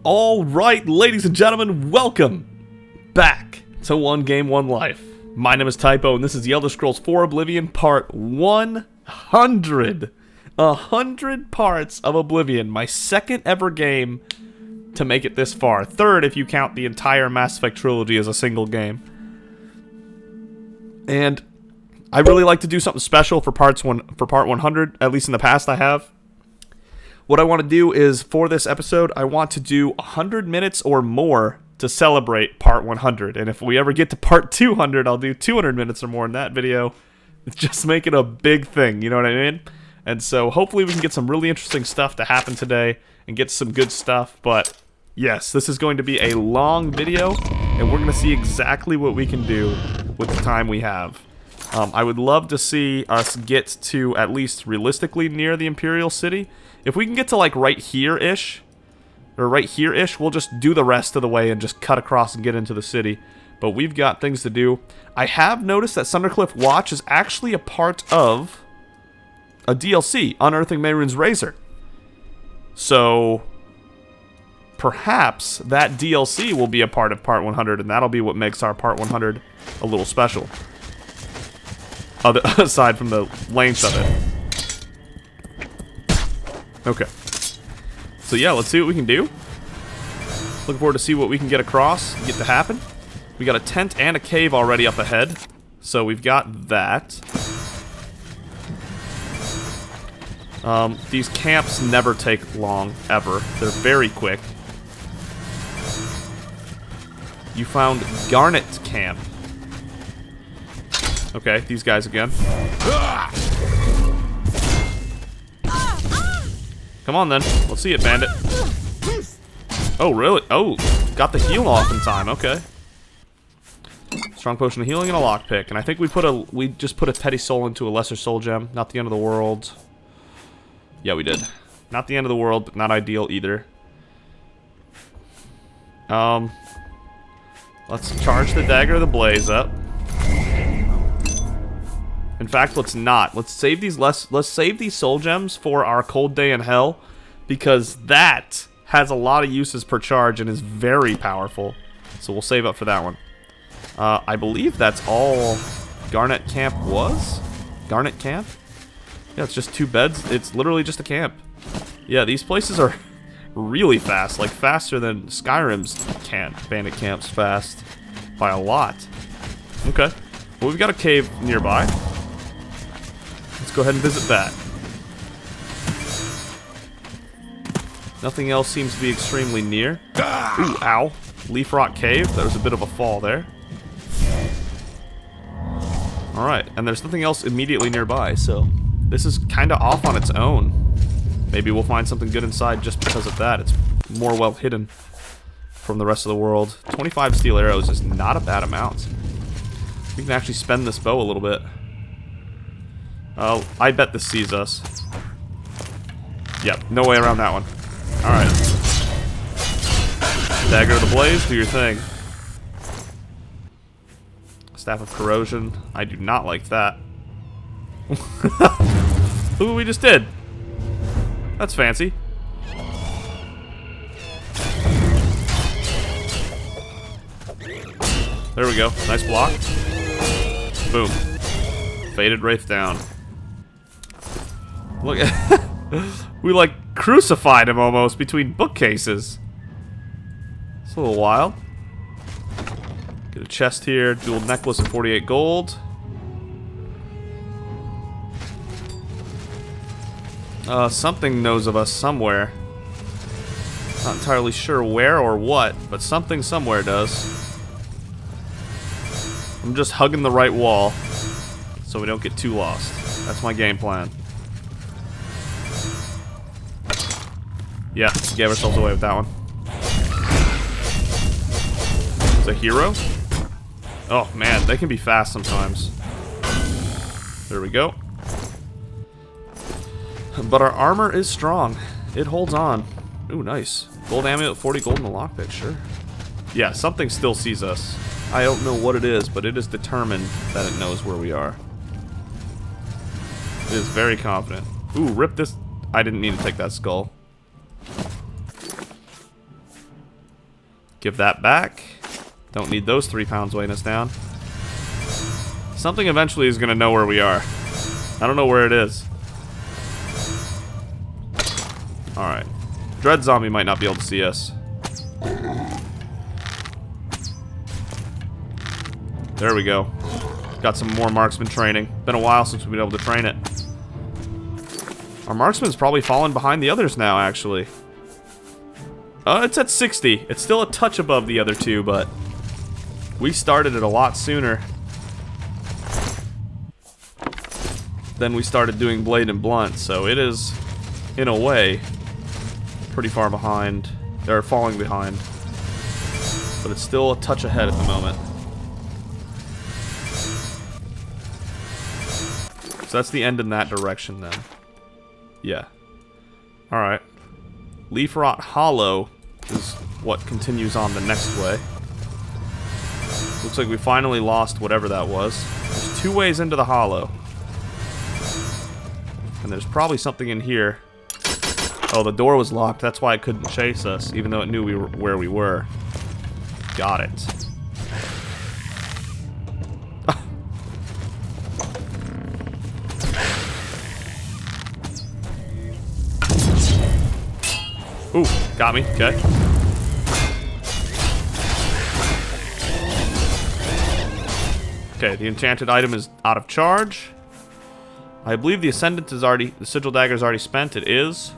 Alright, ladies and gentlemen, welcome back to 1Game1Life. My name is Typo, and this is The Elder Scrolls 4 Oblivion Part 100. 100 parts of Oblivion, my second ever game to make it this far. Third if you count the entire Mass Effect trilogy as a single game. And I really like to do something special for part 100, at least in the past I have. What I want to do is, for this episode, I want to do 100 minutes or more to celebrate part 100. And if we ever get to part 200, I'll do 200 minutes or more in that video. Just make it a big thing, you know what I mean? And so hopefully we can get some really interesting stuff to happen today and get some good stuff. But yes, this is going to be a long video, and we're going to see exactly what we can do with the time we have. I would love to see us get to at least realistically near the Imperial City. If we can get to like right here-ish, we'll just do the rest of the way and just cut across and get into the city. But we've got things to do. I have noticed that Sundercliff Watch is actually a part of a DLC, Unearthing Mehrunes' Razor. So perhaps that DLC will be a part of part 100, and that'll be what makes our part 100 a little special. Aside from the length of it. Okay. So yeah, let's see what we can do. Looking forward to see what we can get across, get to happen. We got a tent and a cave already up ahead. So we've got that. These camps never take long, ever. They're very quick. You found Garnet Camp. Okay, these guys again. Come on then, let's see it, bandit. Oh, really? Oh, got the heal off in time, okay. Strong potion of healing and a lockpick. And I think we just put a petty soul into a lesser soul gem. Not the end of the world. Yeah, we did. Not the end of the world, but not ideal either. Let's charge the dagger of the blaze up. In fact, let's not. Let's save these soul gems for our cold day in hell, because that has a lot of uses per charge and is very powerful. So we'll save up for that one. I believe that's all Garnet Camp was. Garnet Camp? Yeah, it's just 2 beds. It's literally just a camp. Yeah, these places are really fast, like faster than Skyrim's bandit camps fast by a lot. Okay. Well, we've got a cave nearby. Let's go ahead and visit that. Nothing else seems to be extremely near. Ooh, ow. Leaf Rock Cave. That was a bit of a fall there. Alright, and there's nothing else immediately nearby, so this is kind of off on its own. Maybe we'll find something good inside just because of that. It's more well hidden from the rest of the world. 25 steel arrows is not a bad amount. We can actually spend this bow a little bit. Oh, I bet this sees us. Yep, no way around that one. Alright. Dagger of the Blaze, do your thing. Staff of Corrosion. I do not like that. Look what we just did. That's fancy. There we go. Nice block. Boom. Faded Wraith down. Look at we like crucified him almost between bookcases. It's a little wild. Get a chest here, jeweled necklace of 48 gold. Something knows of us somewhere. Not entirely sure where or what, but something somewhere does. I'm just hugging the right wall so we don't get too lost. That's my game plan. Yeah, gave ourselves away with that one. It's a hero? Oh man, they can be fast sometimes. There we go. But our armor is strong. It holds on. Ooh, nice. Gold amulet, 40 gold, and a lockpick, sure. Yeah, something still sees us. I don't know what it is, but it is determined that it knows where we are. It is very confident. Ooh, rip this. I didn't mean to take that skull. Give that back. Don't need those 3 pounds weighing us down. Something eventually is going to know where we are. I don't know where it is. Alright. Dread Zombie might not be able to see us. There we go. Got some more marksman training. Been a while since we've been able to train it. Our marksman's probably fallen behind the others now, actually. It's at 60. It's still a touch above the other two, but we started it a lot sooner than we started doing Blade and Blunt, so it is, in a way, pretty far behind. They're falling behind. But it's still a touch ahead at the moment. So that's the end in that direction then. Yeah. Alright. Leaf Rot Hollow is what continues on the next way. Looks like we finally lost whatever that was. There's 2 ways into the hollow. And there's probably something in here. Oh, the door was locked. That's why it couldn't chase us, even though it knew we were where we were. Got it. Ooh, got me. Okay. Okay, the enchanted item is out of charge. I believe the Ascendant is already... The Sigil Dagger is already spent. It is.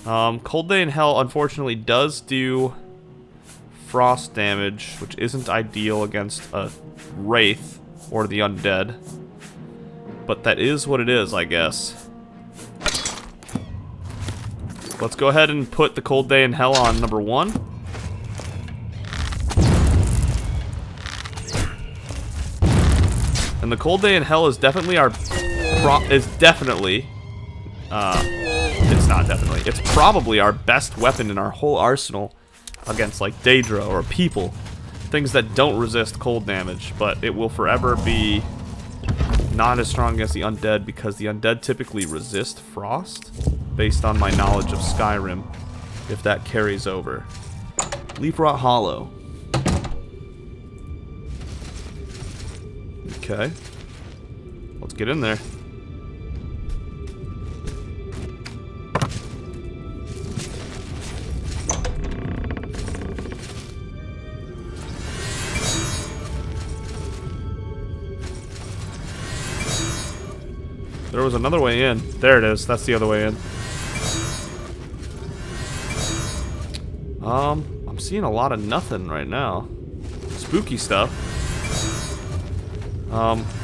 Cold Day in Hell, unfortunately, does do frost damage, which isn't ideal against a Wraith or the Undead. But that is what it is, I guess. Let's go ahead and put the Cold Day in Hell on number 1. And the Cold Day in Hell is definitely our... It's probably our best weapon in our whole arsenal against, like, Daedra or people. Things that don't resist cold damage, but it will forever be not as strong against the Undead because the Undead typically resist frost, based on my knowledge of Skyrim, if that carries over. Leaf Rot Hollow. Okay. Let's get in there. There was another way in. There it is. That's the other way in. I'm seeing a lot of nothing right now. Spooky stuff.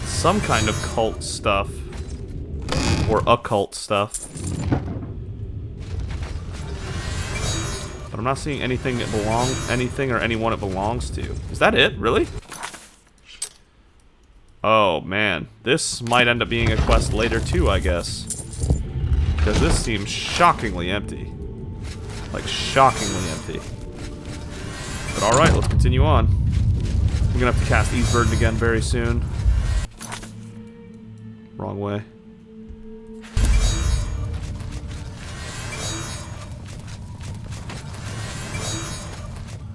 Some kind of cult stuff. Or occult stuff. But I'm not seeing anything that anything or anyone it belongs to. Is that it? Really? Oh, man. This might end up being a quest later, too, I guess. Because this seems shockingly empty. Like, shockingly empty. But alright, let's continue on. We're gonna have to cast Ease Burden again very soon. Wrong way.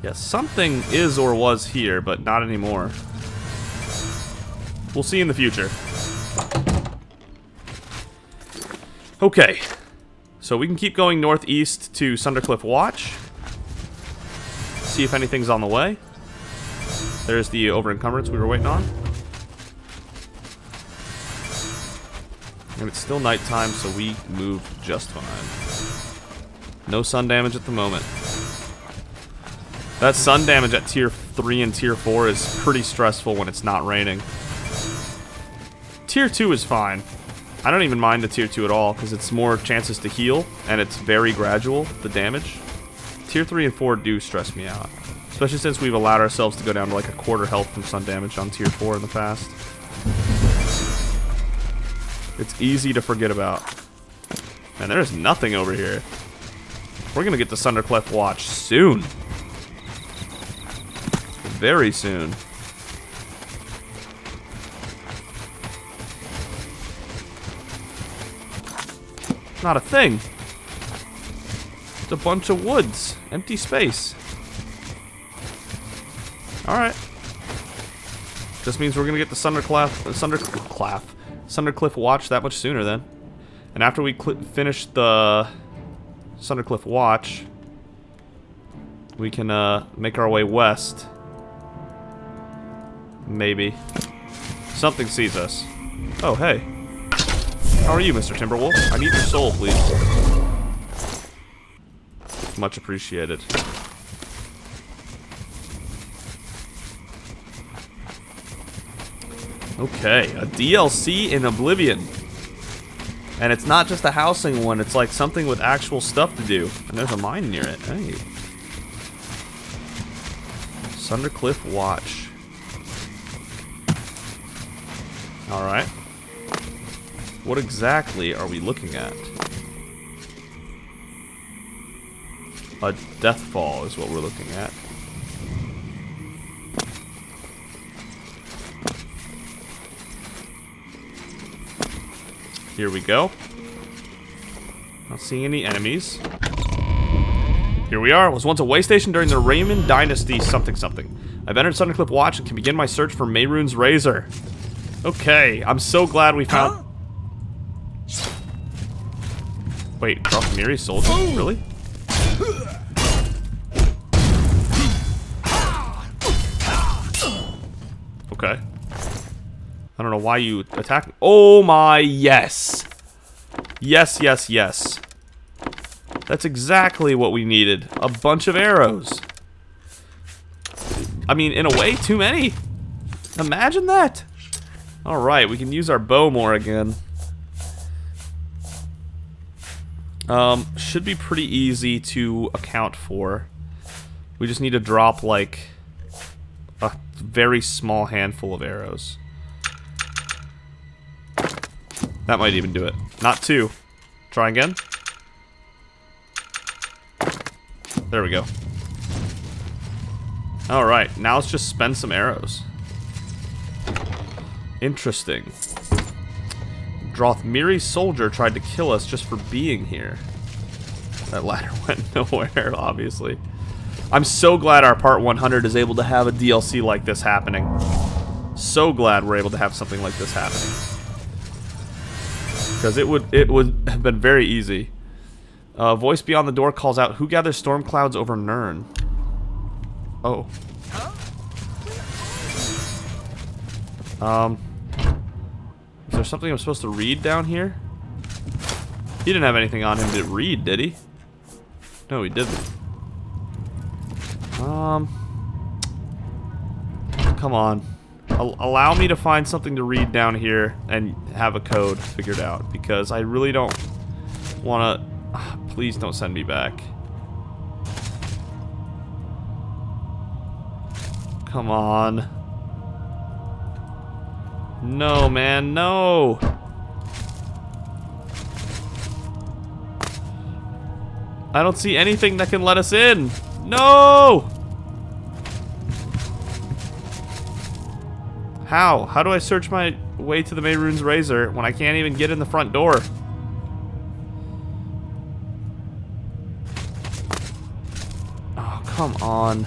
Yeah, something is or was here, but not anymore. We'll see in the future. Okay. So we can keep going northeast to Sundercliff Watch. See if anything's on the way. There's the over-encumbrance we were waiting on. And it's still nighttime, so we move just fine. No sun damage at the moment. That sun damage at tier 3 and tier 4 is pretty stressful when it's not raining. Tier 2 is fine. I don't even mind the tier 2 at all, because it's more chances to heal, and it's very gradual, the damage. Tier 3 and 4 do stress me out. Especially since we've allowed ourselves to go down to like a quarter health from sun damage on tier 4 in the past. It's easy to forget about. Man, there's nothing over here. We're gonna get to Sundercliff Watch soon. Very soon. Not a thing. It's a bunch of woods. Empty space. Alright. Just means we're gonna get the Sundercliff Watch that much sooner then. And after we finish the Sundercliff Watch, we can make our way west. Maybe. Something sees us. Oh, hey. How are you, Mr. Timberwolf? I need your soul, please. Much appreciated. Okay, a DLC in Oblivion. And it's not just a housing one, it's like something with actual stuff to do. And there's a mine near it. Hey. Sundercliff Watch. Alright. What exactly are we looking at? A deathfall is what we're looking at. Here we go. Not seeing any enemies. Here we are. It was once a way station during the Raymond Dynasty something something. I've entered Sundercliff Watch and can begin my search for Mehrunes' razor. Okay, I'm so glad we found... Wait, Drothmiri soldier? Really? Okay. I don't know why you attacked me. Oh my, yes. Yes, yes, yes. That's exactly what we needed. A bunch of arrows. I mean, in a way, too many. Imagine that. Alright, we can use our bow more again. Should be pretty easy to account for. We just need to drop, like, a very small handful of arrows. That might even do it. Not two. Try again. There we go. Alright, now let's just spend some arrows. Interesting. Drothmiri soldier tried to kill us just for being here. That ladder went nowhere, obviously. I'm so glad our part 100 is able to have a DLC like this happening. So glad we're able to have something like this happening. Because it would have been very easy. Voice beyond the door calls out, "Who gathers storm clouds over Nirn?" Oh. Is there something I'm supposed to read down here? He didn't have anything on him to read, did he? No, he didn't. Come on. Allow me to find something to read down here and have a code figured out, because I really don't want to... Please don't send me back. Come on. No, man, no! I don't see anything that can let us in! No! How? How do I search my way to the Mehrunes' razor when I can't even get in the front door? Oh, come on.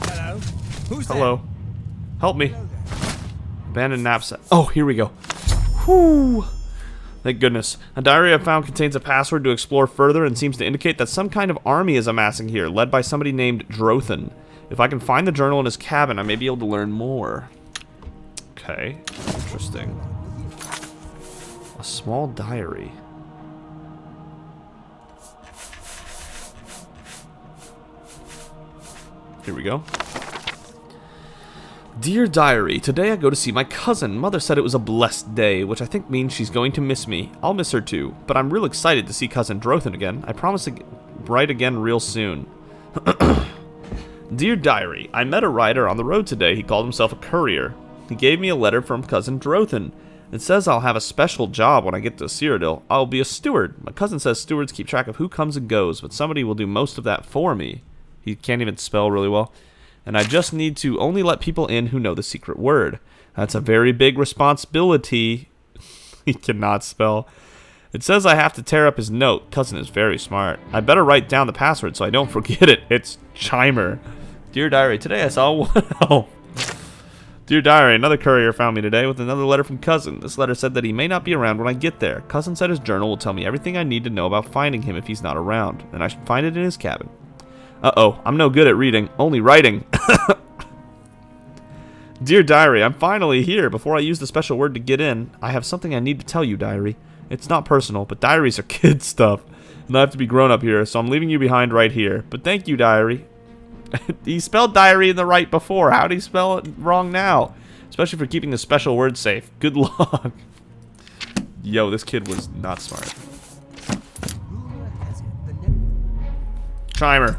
Hello? Who's Hello. there? Help me. Abandoned knapsack. Oh, here we go. Whew. Thank goodness. A diary I found contains a password to explore further and seems to indicate that some kind of army is amassing here, led by somebody named Drothan. If I can find the journal in his cabin, I may be able to learn more. Okay. Interesting. A small diary. Here we go. Dear Diary, today I go to see my cousin. Mother said it was a blessed day, which I think means she's going to miss me. I'll miss her too, but I'm real excited to see cousin Drothan again. I promise to write again real soon. Dear Diary, I met a rider on the road today. He called himself a courier. He gave me a letter from cousin Drothan. It says I'll have a special job when I get to Cyrodiil. I'll be a steward. My cousin says stewards keep track of who comes and goes, but somebody will do most of that for me. He can't even spell really well. And I just need to only let people in who know the secret word. That's a very big responsibility. He cannot spell. It says I have to tear up his note. Cousin is very smart. I better write down the password so I don't forget it. It's Chimer. Dear Diary, today I saw one. Oh. Dear Diary, another courier found me today with another letter from Cousin. This letter said that he may not be around when I get there. Cousin said his journal will tell me everything I need to know about finding him if he's not around, and I should find it in his cabin. Uh-oh, I'm no good at reading, only writing. Dear Diary, I'm finally here. Before I use the special word to get in, I have something I need to tell you, Diary. It's not personal, but diaries are kid stuff, and I have to be grown up here, so I'm leaving you behind right here. But thank you, Diary. He spelled diary in the right before. How'd he spell it wrong now? Especially for keeping the special word safe. Good luck. Yo, this kid was not smart. Chimer.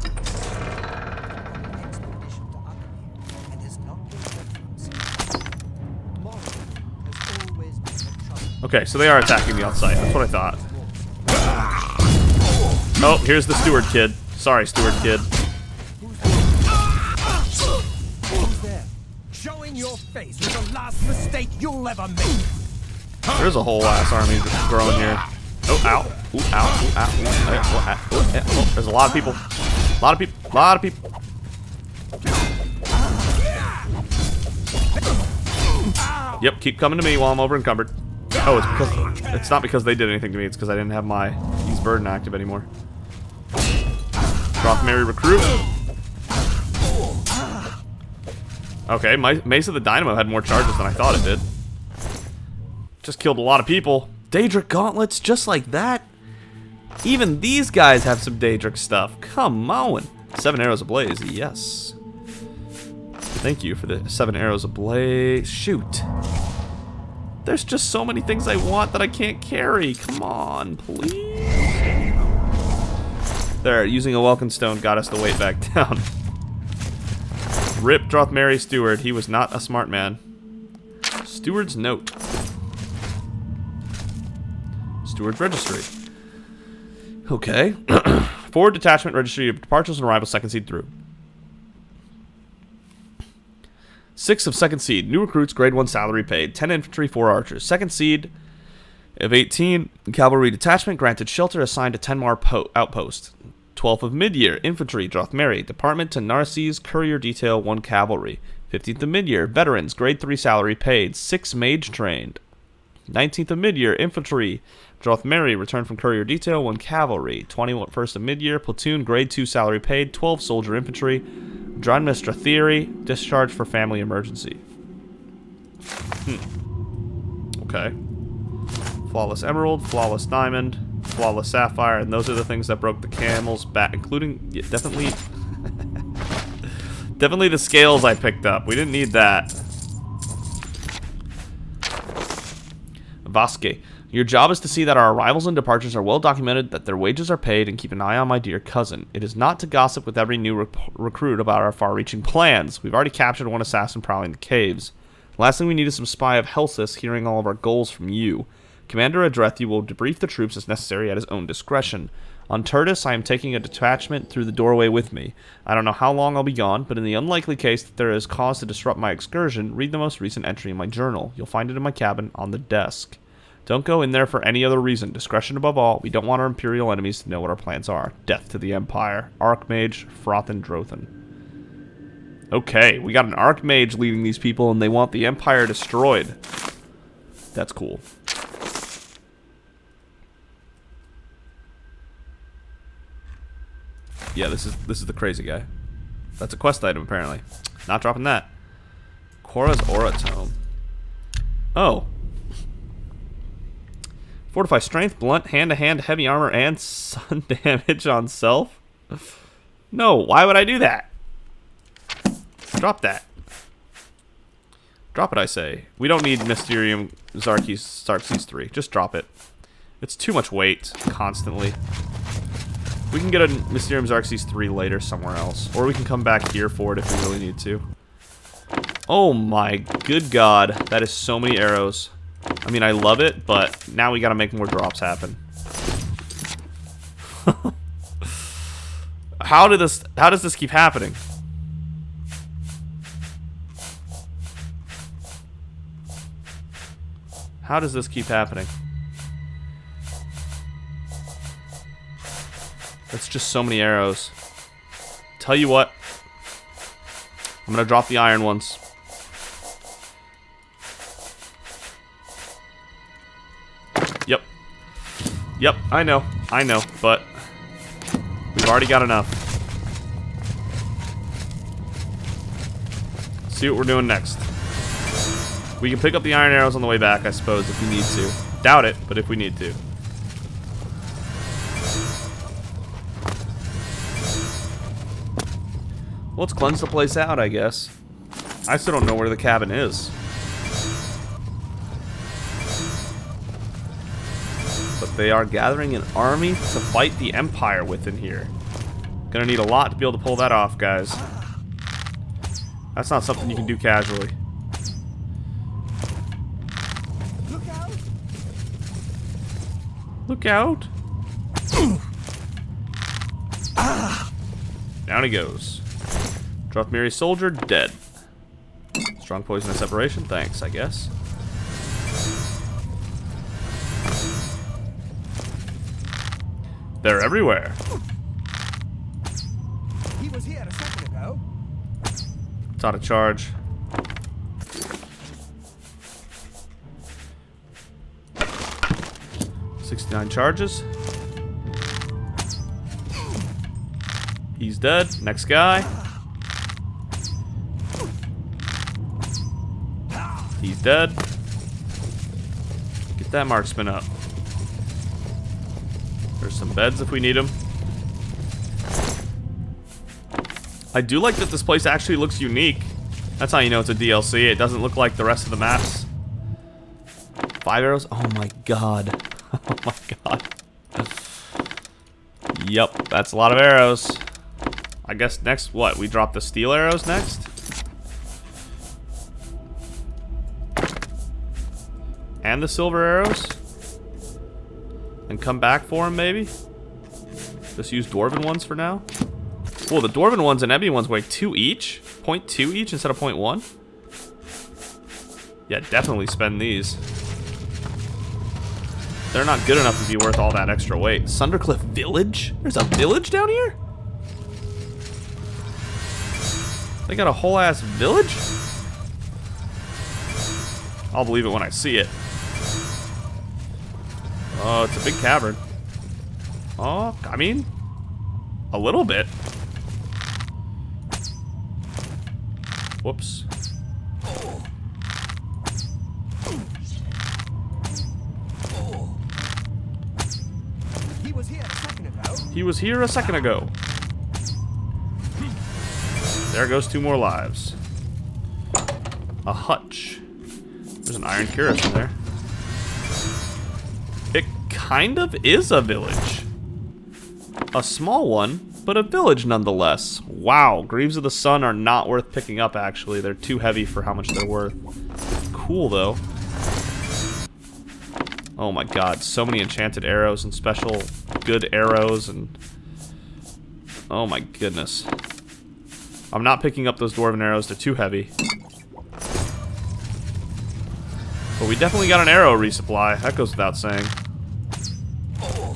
Okay, so they are attacking me on sight. That's what I thought. Oh, here's the steward kid. Sorry, steward kid. Showing your face was the last mistake you'll ever make. There's a whole ass army just growing here. Oh, ow. Ooh, ow. Ooh, ow. Oh, there's a lot of people. A lot of people. A lot of people. Yep, keep coming to me while I'm over encumbered. Oh, it's not because they did anything to me. It's because I didn't have my Ease Burden active anymore. Drop Mary recruit. Okay, Mace of the Dynamo had more charges than I thought it did. Just killed a lot of people. Daedric gauntlets, just like that? Even these guys have some Daedric stuff. Come on. 7 arrows ablaze, yes. Thank you for the 7 arrows ablaze. Shoot. There's just so many things I want that I can't carry. Come on, please. There, using a welcome stone got us the weight back down. Rip Drothmeri Steward. He was not a smart man. Steward's note. Steward's registry. Okay. Forward detachment registry of departures and arrivals, second seed through. 6 of second seed. New recruits, grade 1 salary paid. 10 infantry, 4 archers. Second seed of 18. Cavalry detachment granted shelter assigned to 10-mar outpost. 12th of mid-year. Infantry, Drothmeri. Department to Narcisse, courier detail, 1 cavalry. 15th of mid-year. Veterans, grade 3 salary paid. 6 mage trained. 19th of mid-year. Infantry, Drothmeri. Returned from courier detail, 1 cavalry. 21st of mid-year. Platoon, grade 2 salary paid. 12 soldier infantry. Dronmestra Theory, discharged for family emergency. Okay. Flawless Emerald, Flawless Diamond, Flawless Sapphire, and those are the things that broke the camel's back, including, yeah, definitely, definitely the scales I picked up. We didn't need that. Vasque. Your job is to see that our arrivals and departures are well documented, that their wages are paid, and keep an eye on my dear cousin. It is not to gossip with every new recruit about our far-reaching plans. We've already captured 1 assassin prowling the caves. The last thing we need is some spy of Helsis hearing all of our goals from you. Commander Adrethi will debrief the troops as necessary at his own discretion. On Turtis, I am taking a detachment through the doorway with me. I don't know how long I'll be gone, but in the unlikely case that there is cause to disrupt my excursion, read the most recent entry in my journal. You'll find it in my cabin on the desk. Don't go in there for any other reason. Discretion above all. We don't want our Imperial enemies to know what our plans are. Death to the Empire. Arch-mage, Frothen Drothan. Okay, we got an Arch-mage leading these people, and they want the Empire destroyed. That's cool. Yeah, this is the crazy guy. That's a quest item, apparently. Not dropping that. Korra's Aura Tome. Oh. Fortify strength, blunt, hand-to-hand, heavy armor, and sun damage on self? No, why would I do that? Drop that. Drop it, I say. We don't need Mysterium Xarxes 3. Just drop it. It's too much weight, constantly. We can get a Mysterium Xarxes 3 later somewhere else. Or we can come back here for it if we really need to. Oh my good god. That is so many arrows. I mean, I love it, but now we gotta make more drops happen. How does this keep happening? How does this keep happening? It's just so many arrows. Tell you what. I'm gonna drop the iron ones. Yep. Yep, I know, but we've already got enough. Let's see what we're doing next. We can pick up the iron arrows on the way back, I suppose, if we need to. Doubt it, but if we need to. Well, let's cleanse the place out, I guess. I still don't know where the cabin is. But they are gathering an army to fight the Empire with in here. Gonna need a lot to be able to pull that off, guys. That's not something you can do casually. Look out! Look out! Down he goes. Drothmiri soldier, dead. Strong poisonous separation, thanks, I guess. They're everywhere. He was here a second ago. It's out of charge. $69 charges. He's dead. Next guy. He's dead. Get that marksman up. There's some beds if we need them. I do like that this place actually looks unique. That's how you know it's a DLC. It doesn't look like the rest of the maps. 5 arrows? Oh my god. Oh my god. Yep, that's a lot of arrows. I guess next, what? We drop the steel arrows next? And the silver arrows? And come back for them, maybe? Just use dwarven ones for now? Well, the dwarven ones and ebony ones weigh 2 each? 0.2 each instead of 0.1? Yeah, definitely spend these. They're not good enough to be worth all that extra weight. Sundercliff Village? There's a village down here? They got a whole ass village? I'll believe it when I see it. Oh, it's a big cavern. Oh, I mean, a little bit. Whoops. He was here a second ago. He was here a second ago. There goes 2 more lives. A hutch. There's an iron cuirass in there. It kind of is a village. A small one, but a village nonetheless. Wow, Greaves of the Sun are not worth picking up, actually. They're too heavy for how much they're worth. Cool, though. Oh my god, so many enchanted arrows and special good arrows and... Oh my goodness. I'm not picking up those dwarven arrows, they're too heavy. But we definitely got an arrow resupply, that goes without saying. Hello?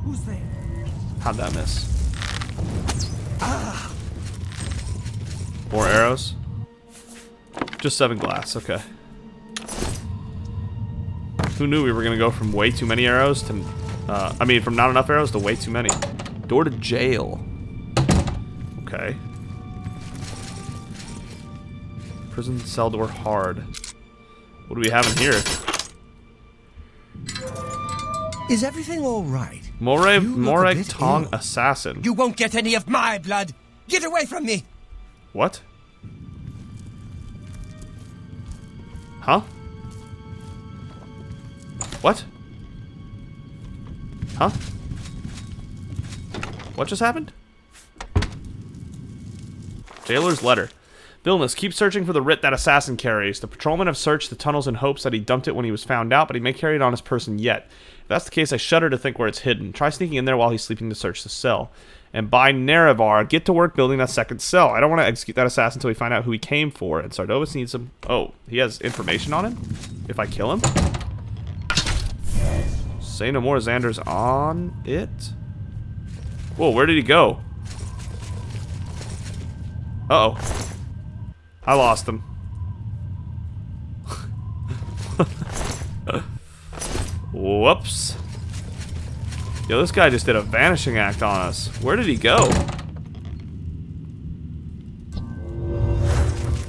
Who's there? How'd that miss? More arrows? Just 7 glass, okay. Who knew we were gonna go from way too many arrows to, from not enough arrows to way too many. Door to jail. Okay. Prison cell door hard. What do we have in here? Is everything all right? Morag Tong Assassin. You won't get any of my blood. Get away from me. What? Huh? What? Huh? What just happened? Jailer's letter. Vilnius, keep searching for the writ that assassin carries. The patrolmen have searched the tunnels in hopes that he dumped it when he was found out, but he may carry it on his person yet. If that's the case, I shudder to think where it's hidden. Try sneaking in there while he's sleeping to search the cell. And by Nerevar, get to work building that second cell. I don't want to execute that assassin until we find out who he came for. And Sardovus needs some... Oh, he has information on him? If I kill him? Say no more, Xander's on it. Whoa, where did he go? Uh-oh. I lost him. Whoops. Yo, this guy just did a vanishing act on us. Where did he go?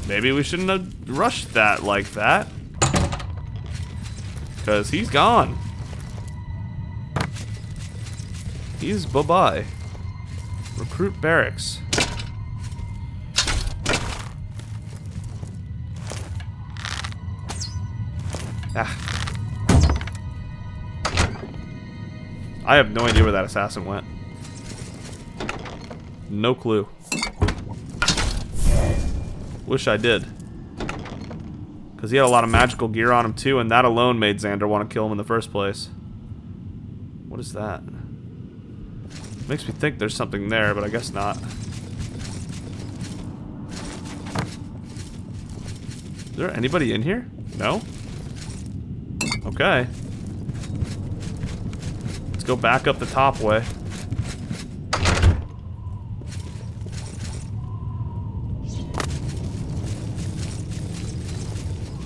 Maybe we shouldn't have rushed that like that. Because he's gone. He's bye-bye. Recruit barracks. Ah. I have no idea where that assassin went. No clue. Wish I did. Because he had a lot of magical gear on him too, and that alone made Xander want to kill him in the first place. What is that? Makes me think there's something there, but I guess not. Is there anybody in here? No? Okay. Let's go back up the top way.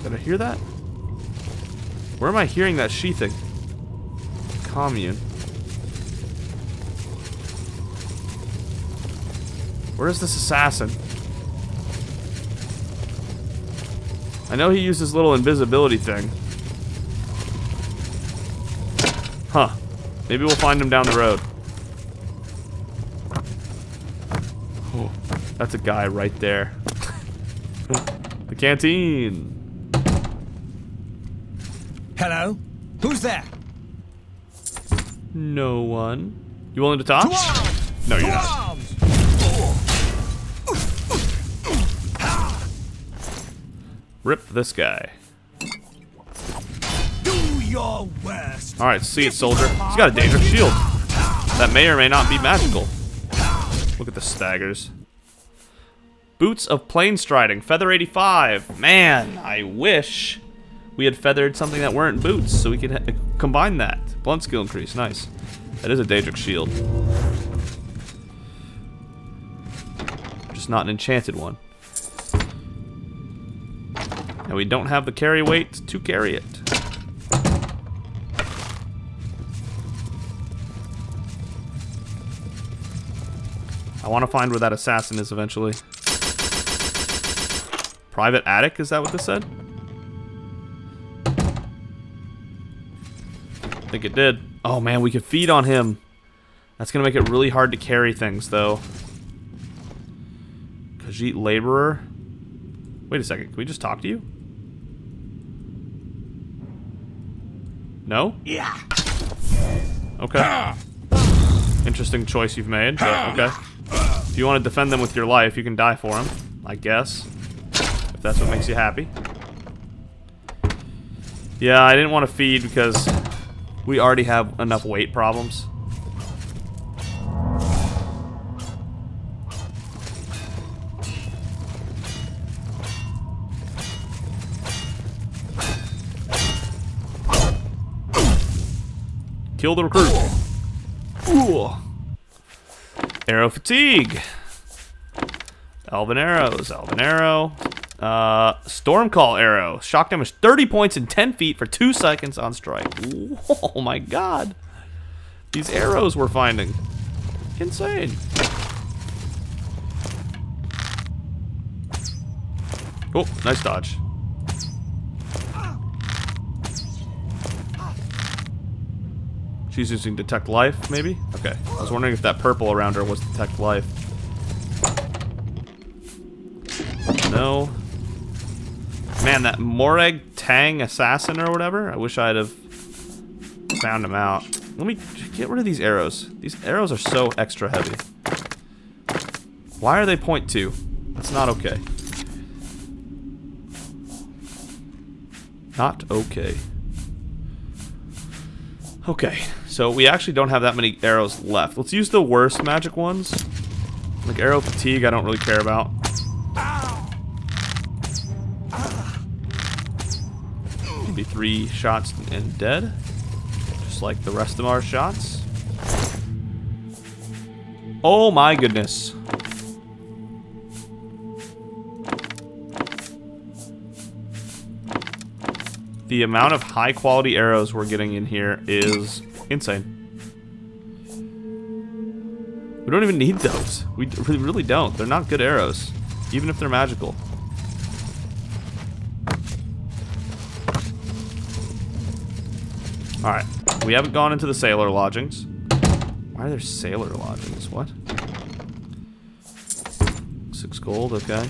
Did I hear that? Where am I hearing that sheathing? Commune. Where is this assassin? I know he used his little invisibility thing. Huh. Maybe we'll find him down the road. Oh, that's a guy right there. The canteen. Hello? Who's there? No one. You willing to talk? No, you're not. Rip this guy. Do your worst. Alright, see it, soldier. He's got a daedric shield. That may or may not be magical. Look at the staggers. Boots of plain striding, feather 85. Man, I wish we had feathered something that weren't boots so we could combine that. Blunt skill increase, nice. That is a daedric shield. Just not an enchanted one. And we don't have the carry weight to carry it. I want to find where that assassin is eventually. Private attic, is that what this said? I think it did. Oh man, we could feed on him. That's gonna make it really hard to carry things though. Khajiit laborer. Wait a second, can we just talk to you? No? Yeah. Okay. Interesting choice you've made, but okay. If you want to defend them with your life, you can die for them, I guess. If that's what makes you happy. Yeah, I didn't want to feed because we already have enough weight problems. Kill the recruit. Ooh. Arrow fatigue. Elven arrows. Elven arrow. Storm call arrow. Shock damage 30 points in 10 feet for 2 seconds on strike. Oh my god. These arrows we're finding. Insane. Oh, nice dodge. She's using detect life, maybe? Okay. I was wondering if that purple around her was detect life. No. Man, that Morag Tang assassin or whatever, I wish I'd have found him out. Let me get rid of these arrows. These arrows are so extra heavy. Why are they .2? That's not okay. Not okay. Okay, so we actually don't have that many arrows left. Let's use the worst magic ones. Like arrow fatigue, I don't really care about. Maybe 3 shots and dead. Just like the rest of our shots. Oh my goodness. The amount of high-quality arrows we're getting in here is insane. We don't even need those. We really don't. They're not good arrows, even if they're magical. Alright, we haven't gone into the sailor lodgings. Why are there sailor lodgings? What? 6 gold, okay.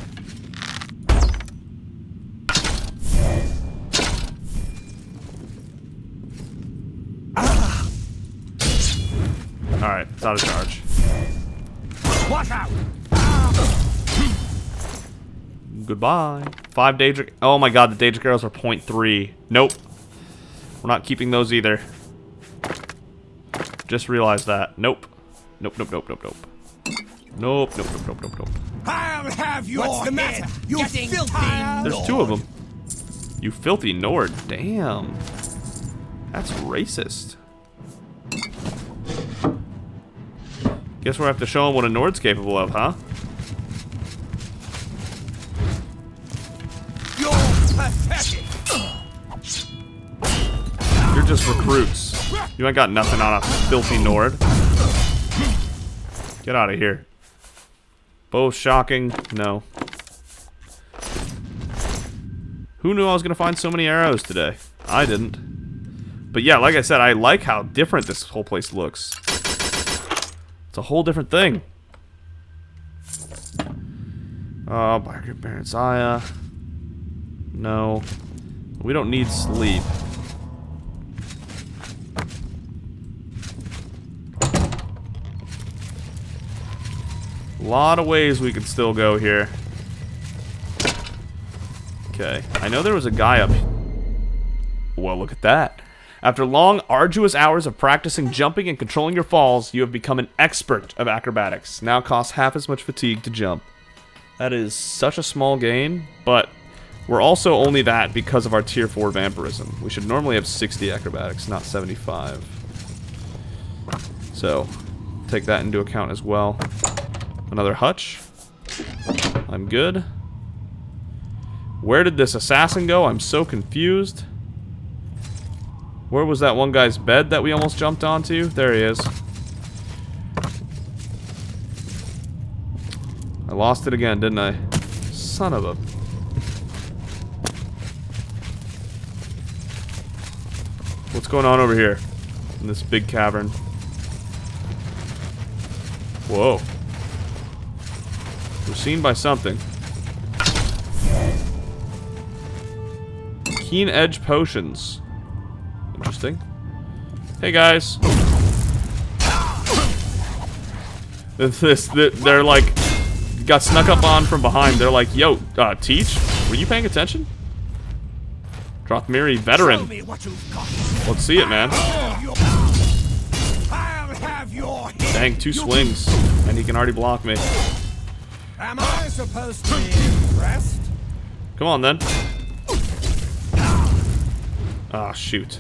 Alright, it's out of charge. Watch out! Goodbye. 5 daedric. Oh my god, the daedric arrows are 0.3. Nope. We're not keeping those either. Just realized that. Nope. Nope, nope, nope, nope, nope. Nope, nope, nope, nope, nope, nope. I'll have your What's the matter? You filthy There's 2 of them. You filthy Nord. Damn. That's racist. Guess we'll have to show him what a Nord's capable of, huh? You're pathetic. You're just recruits. You ain't got nothing on a filthy Nord. Get out of here. Both shocking. No. Who knew I was gonna find so many arrows today? I didn't. But yeah, like I said, I like how different this whole place looks. It's a whole different thing. Baron Saya. No. We don't need sleep. A lot of ways we could still go here. Okay. I know there was a guy up. Well, look at that. After long, arduous hours of practicing jumping and controlling your falls, you have become an expert of acrobatics. Now costs half as much fatigue to jump. That is such a small gain, but we're also only that because of our tier 4 vampirism. We should normally have 60 acrobatics, not 75. So, take that into account as well. Another hutch. I'm good. Where did this assassin go? I'm so confused. Where was that one guy's bed that we almost jumped onto? There he is. I lost it again, didn't I? Son of a... What's going on over here? In this big cavern. Whoa. We're seen by something. Keen edge potions. Interesting. Hey guys. They're like got snuck up on from behind. They're like, yo, Teach, were you paying attention? Drothmiri veteran. Let's see it, man. Dang, 2 swings, and he can already block me. Am I supposed to be impressed? Come on, then. Ah, shoot.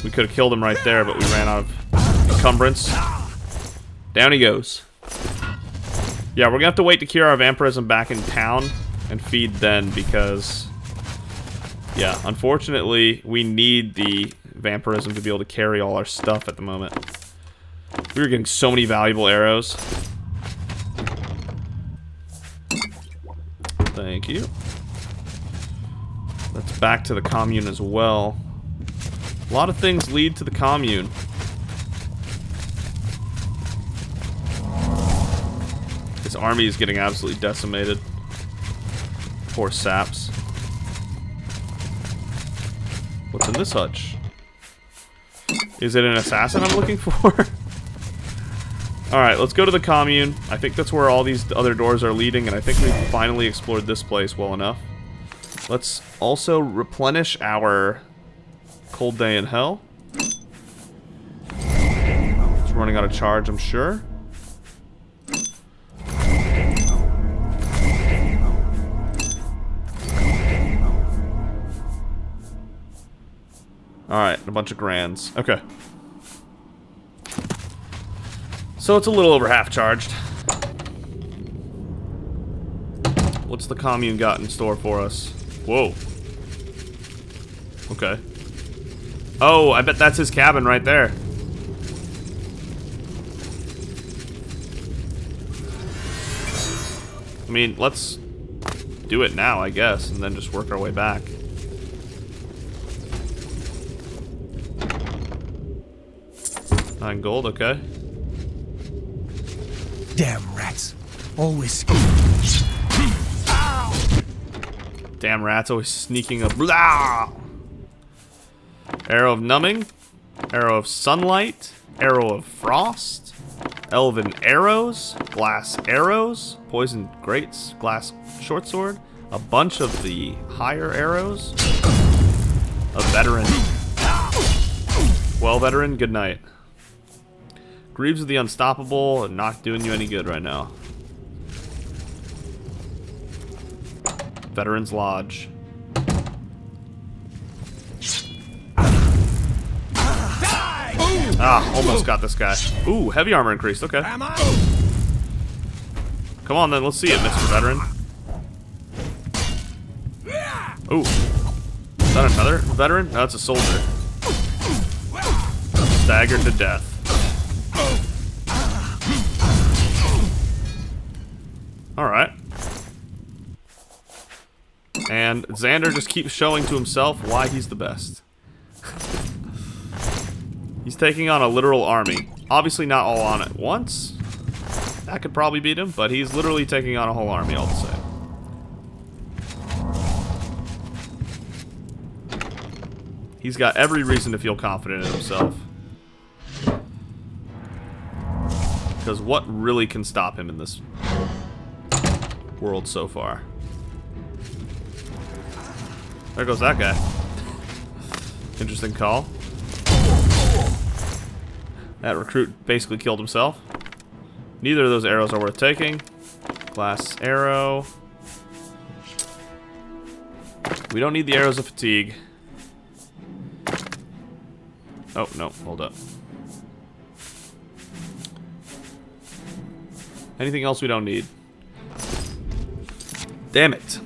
We could have killed him right there, but we ran out of encumbrance. Down he goes. Yeah, we're gonna have to wait to cure our vampirism back in town and feed then, because... yeah, unfortunately, we need the vampirism to be able to carry all our stuff at the moment. We were getting so many valuable arrows. Thank you. That's back to the commune as well. A lot of things lead to the commune. This army is getting absolutely decimated. Poor saps. What's in this hutch? Is it an assassin I'm looking for? Alright, let's go to the commune. I think that's where all these other doors are leading, and I think we've finally explored this place well enough. Let's also replenish our Cold Day in Hell. It's running out of charge, I'm sure. Alright, a bunch of grands. Okay. So it's a little over half charged. What's the commune got in store for us? Whoa. Okay. Oh, I bet that's his cabin right there. I mean, let's do it now, I guess, and then just work our way back. $9 gold, okay. Damn rats. Always. Damn rats, always sneaking up. Blah! Arrow of numbing. Arrow of sunlight. Arrow of frost. Elven arrows. Glass arrows. Poison grates. Glass short sword. A bunch of the higher arrows. A veteran. Well, veteran, good night. Greaves of the Unstoppable, not doing you any good right now. Veteran's Lodge. Ah, almost got this guy. Ooh, heavy armor increased, okay. Come on then, let's see it, Mr. Veteran. Ooh. Is that another veteran? No, that's a soldier. Staggered to death. Alright. And Xander just keeps showing to himself why he's the best. He's taking on a literal army. Obviously not all on at once. That could probably beat him, but he's literally taking on a whole army all the same. He's got every reason to feel confident in himself. Because what really can stop him in this world so far? There goes that guy. Interesting call. That recruit basically killed himself. Neither of those arrows are worth taking. Glass arrow. We don't need the arrows of fatigue. Oh, no, hold up. Anything else we don't need? Damn it.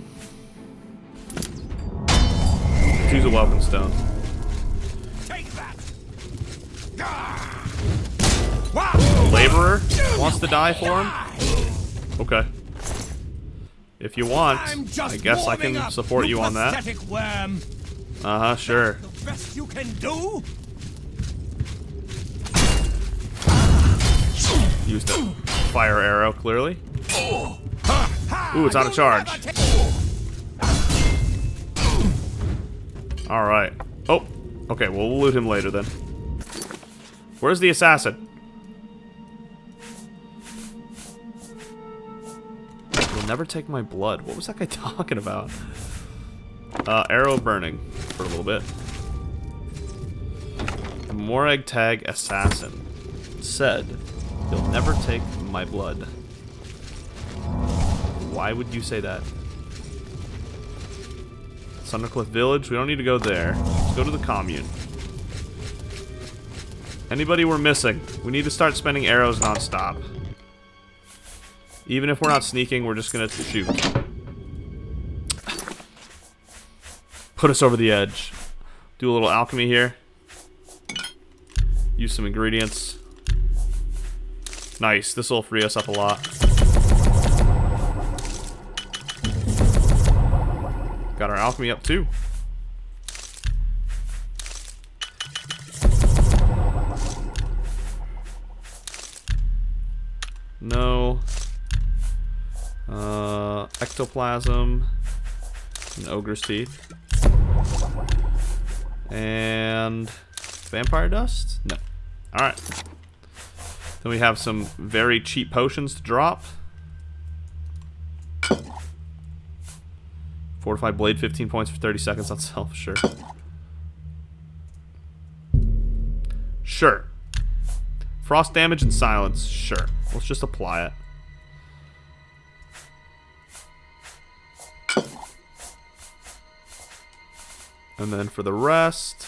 Choose a weapon stone. Take that. The laborer wants to die for him? Okay. If you want, I guess I can support you on that. Worm. Uh-huh, sure. The best you can do? Used a fire arrow, clearly. Ooh, it's out of charge. Alright. Oh, okay, well, we'll loot him later then. Where's the assassin? You'll never take my blood. What was that guy talking about? Arrow burning for a little bit. Morag tag assassin said, "You'll never take my blood." Why would you say that? Sunderwatch Cliff Village. We don't need to go there. Let's go to the commune. Anybody we're missing? We need to start spending arrows non-stop. Even if we're not sneaking, we're just gonna shoot. Put us over the edge. Do a little alchemy here. Use some ingredients. Nice. This will free us up a lot. Got our alchemy up too. No. Ectoplasm. And ogre's teeth. And vampire dust? No. Alright. Then we have some very cheap potions to drop. Fortified blade, 15 points for 30 seconds on self. Sure. Sure. Frost damage and silence. Sure. Let's just apply it. And then for the rest,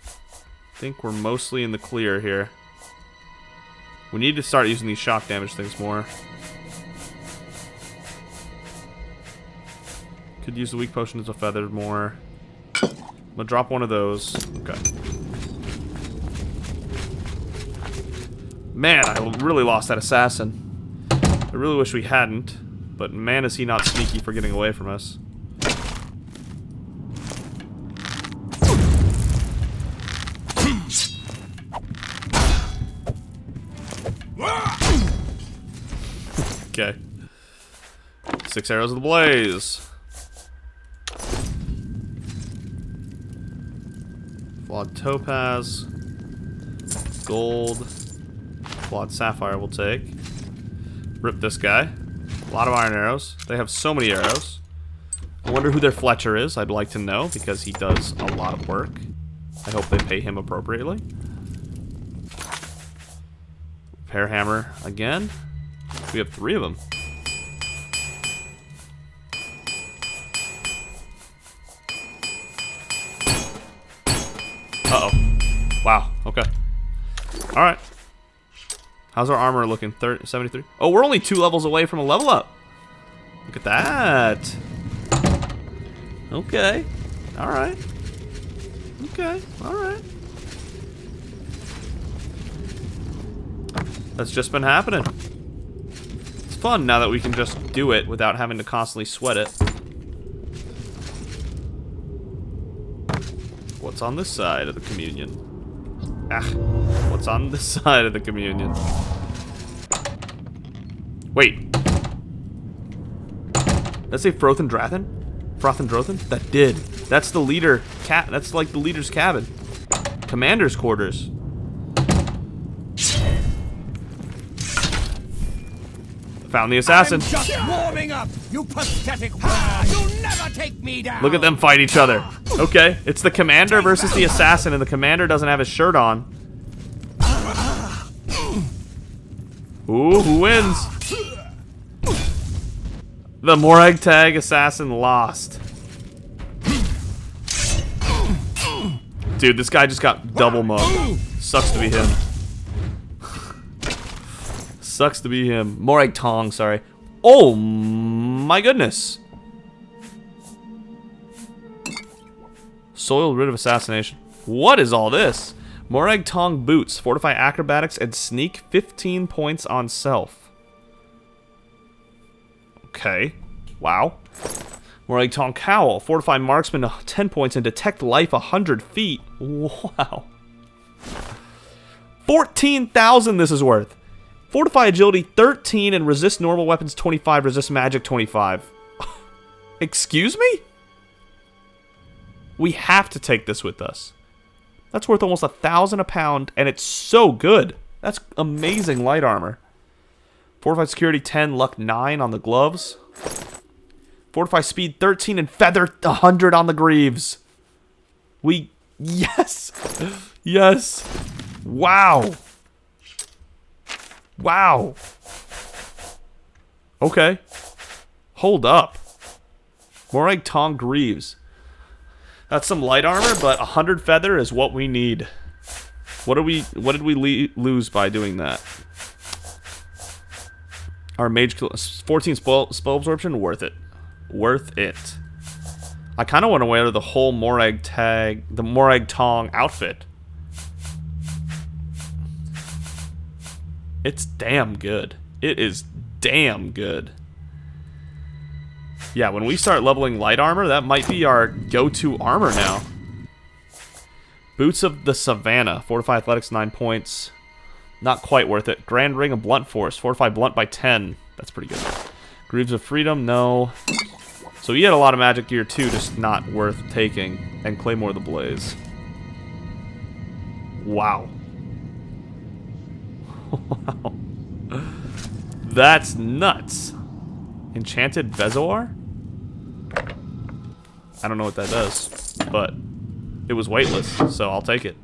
I think we're mostly in the clear here. We need to start using these shock damage things more. Could use the weak potion as a feather more. gonna drop one of those. Okay. Man, I really lost that assassin. I really wish we hadn't. But man, is he not sneaky for getting away from us. Okay. 6 arrows of the blaze. Flawed topaz. Gold. Flawed sapphire we'll take. Rip this guy. A lot of iron arrows. They have so many arrows. I wonder who their Fletcher is. I'd like to know because he does a lot of work. I hope they pay him appropriately. Repair hammer again. We have 3 of them. Uh-oh. Wow. Okay. Alright. How's our armor looking? 73? Oh, we're only 2 levels away from a level up. Look at that. Okay. Alright. Okay. Alright. That's just been happening. It's fun now that we can just do it without having to constantly sweat it. What's on this side of the communion? Ah, what's on this side of the communion? Wait. Did that say Frothen Drathen? Frothen Drothen? That did. That's the leader. That's like the leader's cabin. Commander's quarters. Found the assassin. I'm just warming up, you pathetic whore. You'll never take me down. Look at them fight each other. Okay, it's the commander versus the assassin, and the commander doesn't have his shirt on. Ooh, who wins? The Morag Tag assassin lost. Dude, this guy just got double mugged. Sucks to be him. Sucks to be him. Morag Tong, sorry. Oh my goodness. Soiled rid of assassination. What is all this? Morag Tong boots. Fortify acrobatics and sneak 15 points on self. Okay. Wow. Morag Tong cowl. Fortify marksman 10 points and detect life 100 feet. Wow. 14,000 this is worth. Fortify agility 13 and resist normal weapons 25, resist magic 25. Excuse me? We have to take this with us. That's worth almost 1,000 a pound, and it's so good. That's amazing light armor. Fortify security 10, luck 9 on the gloves. Fortify speed 13 and feather 100 on the greaves. Yes! Yes! Wow! Wow. Okay. Hold up. Morag Tong Greaves. That's some light armor, but 100 feather is what we need. What did we lose by doing that? Our mage 14 spell absorption, worth it. Worth it. I kind of want to wear the whole Morag Tong outfit. It's damn good. It is damn good. Yeah, when we start leveling light armor, that might be our go-to armor now. Boots of the Savannah. Fortify athletics 9 points. Not quite worth it. Grand Ring of Blunt Force. Fortify blunt by 10. That's pretty good. Greaves of Freedom, no. So he had a lot of magic gear too, just not worth taking. And Claymore the Blaze. Wow. Wow. That's nuts. Enchanted Bezoar? I don't know what that does, but it was weightless, so I'll take it.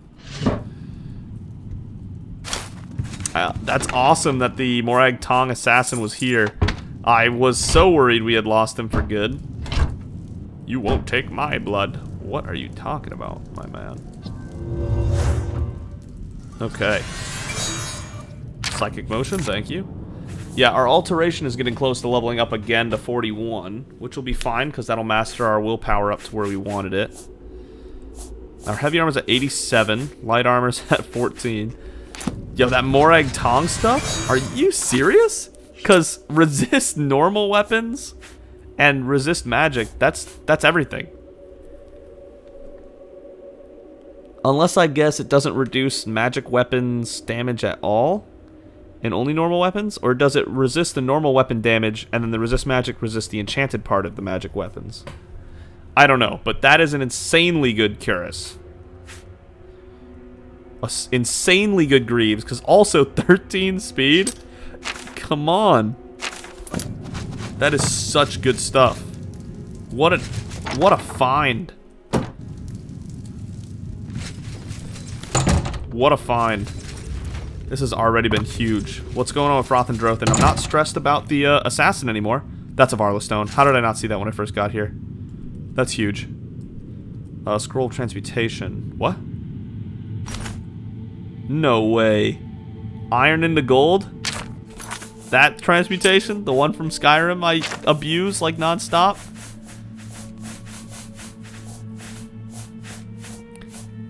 That's awesome that the Morag Tong assassin was here. I was so worried we had lost him for good. You won't take my blood. What are you talking about, my man? Okay. Psychic motion, thank you. Yeah, our alteration is getting close to leveling up again to 41, which will be fine because that'll master our willpower up to where we wanted it. Our heavy armor's at 87. Light armor's at 14. Yo, that Morag Tong stuff? Are you serious? Because resist normal weapons and resist magic, that's everything. Unless I guess it doesn't reduce magic weapons damage at all and only normal weapons? Or does it resist the normal weapon damage and then the resist magic resists the enchanted part of the magic weapons? I don't know, but that is an insanely good cuirass. Insanely good greaves, because also 13 speed? Come on. That is such good stuff. What a find. What a find. This has already been huge. What's going on with Froth and Drothan? I'm not stressed about the assassin anymore. That's a Varla Stone. How did I not see that when I first got here? That's huge. Scroll of Transmutation. What? No way. Iron into gold? That transmutation? The one from Skyrim I abuse like non-stop?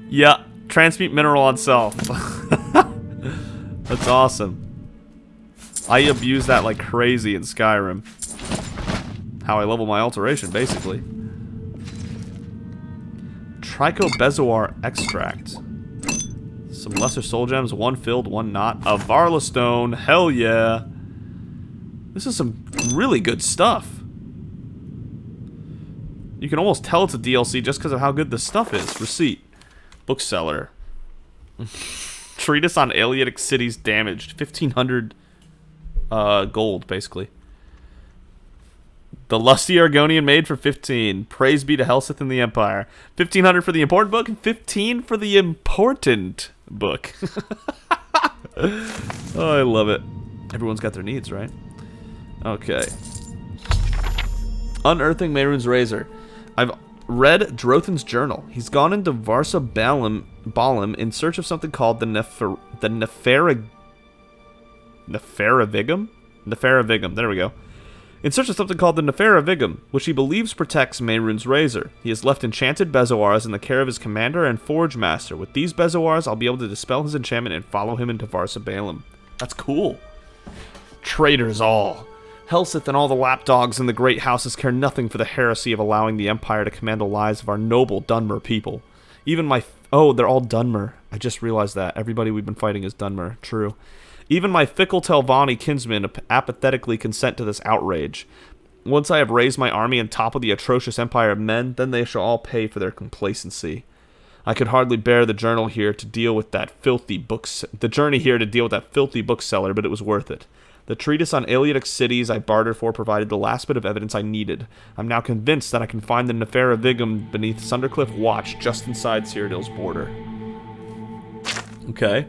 Yeah. Transmute mineral on self. That's awesome. I abuse that like crazy in Skyrim. How I level my alteration, basically. Trichobezoar extract. Some lesser soul gems, one filled, one not. A Varla Stone, hell yeah. This is some really good stuff. You can almost tell it's a DLC just because of how good this stuff is. Receipt. Bookseller. Treatise on Aleatic cities damaged. 1,500 gold, basically. The Lusty Argonian made for 15. Praise be to Helsith and the Empire. 1,500 for the important book, and 15 for the important book. Oh, I love it. Everyone's got their needs, right? Okay. Unearthing Mehrunes' Razor. I've read Drothan's journal. He's gone into Varsa Balam in search of something called the Neferavigum? Neferavigum, there we go. In search of something called the Neferavigum, which he believes protects Mehrunes' Razor. He has left enchanted bezoars in the care of his commander and forge master. With these bezoars, I'll be able to dispel his enchantment and follow him into Varsa Balam. That's cool. Traitors all. Helsith and all the lapdogs in the great houses care nothing for the heresy of allowing the Empire to command the lives of our noble Dunmer people. Even my... Oh, they're all Dunmer. I just realized that. Everybody we've been fighting is Dunmer. True. Even my fickle Telvanni kinsmen apathetically consent to this outrage. Once I have raised my army on top of the atrocious empire of men, then they shall all pay for their complacency. I could hardly bear the journey here to deal with that filthy bookseller, but it was worth it. The treatise on Aleatic cities I bartered for provided the last bit of evidence I needed. I'm now convinced that I can find the Neferavigum beneath Sundercliff Watch just inside Cyrodiil's border. Okay.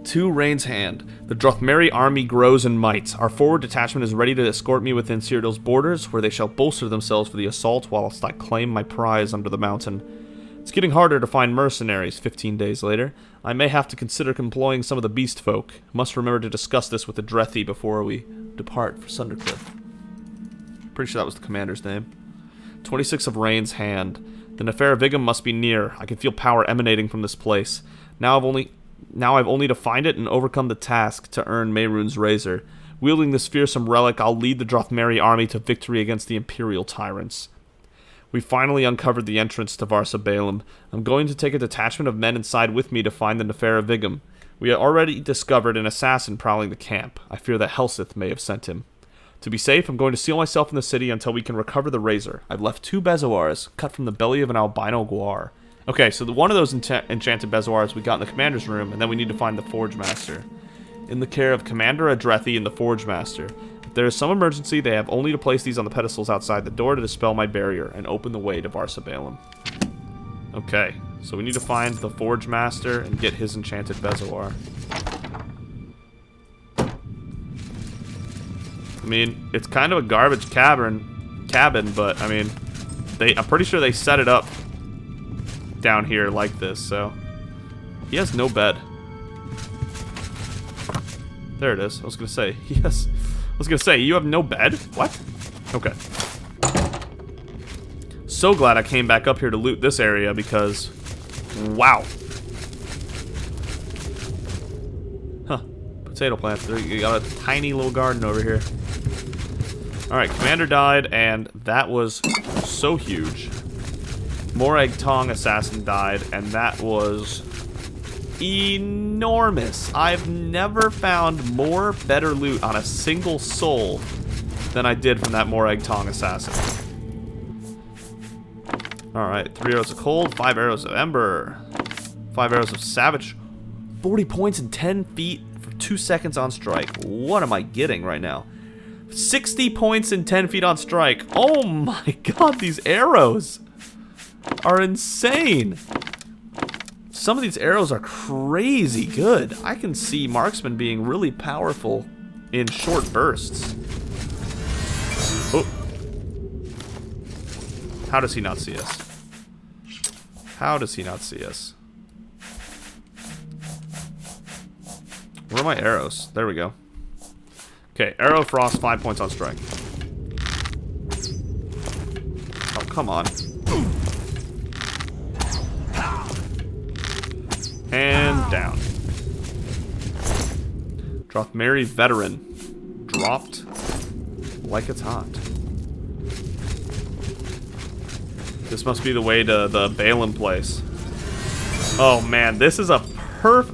2 Rain's Hand. The Drothmeri army grows in might. Our forward detachment is ready to escort me within Cyrodiil's borders, where they shall bolster themselves for the assault whilst I claim my prize under the mountain. It's getting harder to find mercenaries 15 days later. I may have to consider employing some of the beast folk. Must remember to discuss this with the Drethi before we depart for Sundercliff. Pretty sure that was the commander's name. 26 of Rain's Hand. The Neferavigum must be near. I can feel power emanating from this place. Now I've only to find it and overcome the task to earn Mehrunes' Razor. Wielding this fearsome relic, I'll lead the Drothmeri army to victory against the Imperial tyrants. We finally uncovered the entrance to Varsa Balam. I'm going to take a detachment of men inside with me to find the Neferavigum. We had already discovered an assassin prowling the camp. I fear that Helsith may have sent him. To be safe, I'm going to seal myself in the city until we can recover the razor. I've left 2 bezoars, cut from the belly of an albino guar. Okay, so one of those enchanted bezoars we got in the commander's room, and then we need to find the Forge Master. In the care of Commander Adrethi and the Forge Master. If there is some emergency, they have only to place these on the pedestals outside the door to dispel my barrier and open the way to Varsa Balam. Okay, so we need to find the Forge Master and get his enchanted bezoar. I mean, it's kind of a garbage cabin, but I mean, I'm pretty sure they set it up down here like this, so he has no bed. There it is. I was gonna say, yes. I was gonna say, you have no bed? What? Okay. so glad I came back up here to loot this area because, wow. Huh. Potato plants. You got a tiny little garden over here. Alright, Commander died, and that was so huge. Morag Tong Assassin died, and that was enormous. I've never found more better loot on a single soul than I did from that Morag Tong Assassin. Alright, 3 arrows of cold, 5 arrows of ember, 5 arrows of savage. 40 points in 10 feet for 2 seconds on strike. What am I getting right now? 60 points in 10 feet on strike. Oh my god, these arrows are insane. Some of these arrows are crazy good. I can see marksman being really powerful in short bursts. Oh. How does he not see us? How does he not see us? Where are my arrows? There we go. Okay, arrow frost, 5 points on strike. Oh, come on. And down. Drothmeri Veteran. Dropped like it's hot. This must be the way to the Balaam place. Oh man, this is a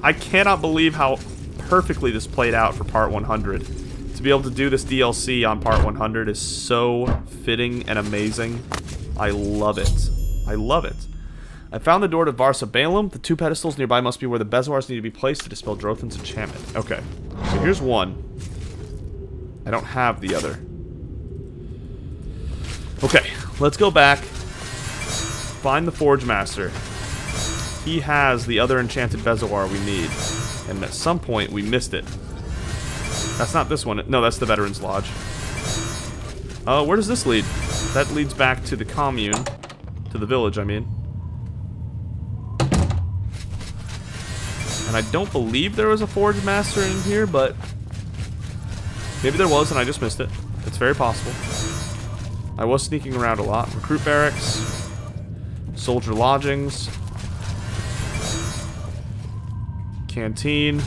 I cannot believe how perfectly this played out for part 100. To be able to do this DLC on part 100 is so fitting and amazing. I love it. I love it. I found the door to Varsa Balaam. The 2 pedestals nearby must be where the Bezoars need to be placed to dispel Drothan's enchantment. Okay, so here's one. I don't have the other. Okay, let's go back. Find the Forge Master. He has the other enchanted Bezoar we need. And at some point, we missed it. That's not this one. No, that's the Veterans Lodge. Where does this lead? That leads back to the commune. To the village, I mean. And I don't believe there was a Forge Master in here, but maybe there was and I just missed it. It's very possible. I was sneaking around a lot. Recruit barracks. Soldier lodgings. Canteen.